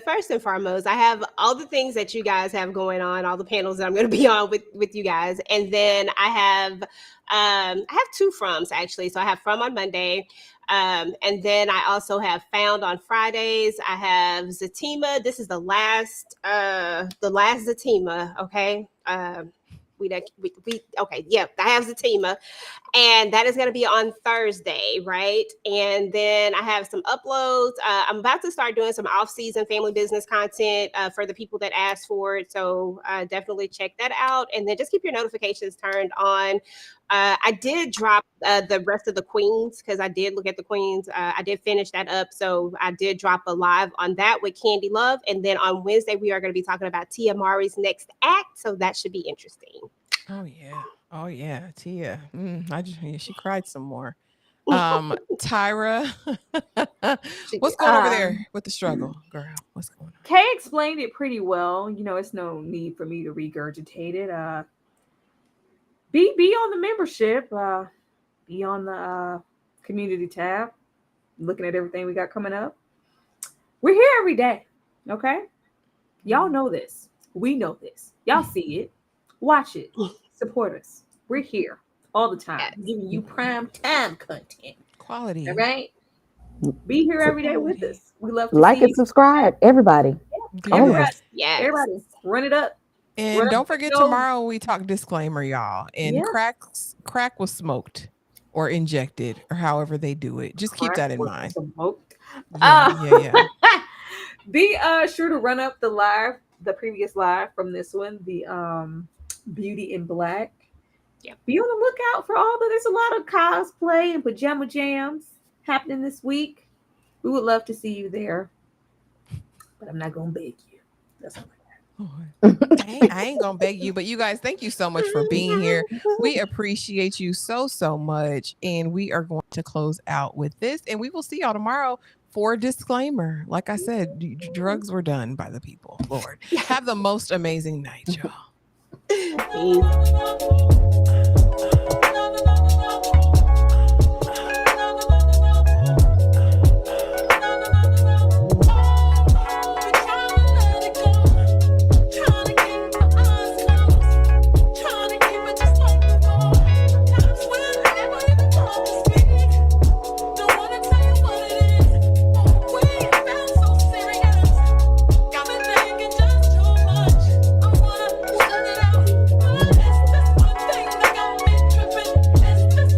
First and foremost, I have all the things that you guys have going on, all the panels that I'm going to be on with you guys. And then I have two Froms actually. So I have From on Monday. And then I also have Found on Fridays. I have Zatima. This is the last Zatima. Okay. Okay. Yeah, I have Zatima, and that is going to be on Thursday, right? And then I have some uploads. I'm about to start doing some off-season family business content for the people that asked for it. So definitely check that out, and then just keep your notifications turned on. I did drop the rest of the Queens because I did look at the Queens. I did finish that up. So I did drop a live on that with Candy Love. And then on Wednesday, we are going to be talking about Tia Mari's next act. So that should be interesting. Oh, yeah. Oh, yeah. Tia. She cried some more. Tyra, what's going over there with the struggle, girl? What's going on? Kay explained it pretty well. You know, it's no need for me to regurgitate it. Be on the membership. Be on the community tab. Looking at everything we got coming up. We're here every day. Okay? Y'all know this. We know this. Y'all see it. Watch it. Support us. We're here all the time. Giving you prime time content. Quality. All right? Be here every day with us. We love to like see and subscribe. Everybody. Everybody. Yes. Everybody. Run it up. And don't forget tomorrow we talk disclaimer, y'all. And crack was smoked or injected or however they do it. Just keep that in mind. Yeah. Be sure to run up the previous live from this one, the Beauty in Black. Yeah. Be on the lookout for there's a lot of cosplay and pajama jams happening this week. We would love to see you there. But I'm not gonna beg you. That's all. I ain't gonna beg you, but you guys, thank you so much for being here. We appreciate you so much, and we are going to close out with this, and we will see y'all tomorrow for a disclaimer. Like I said, drugs were done by the people. Lord, have the most amazing night, y'all.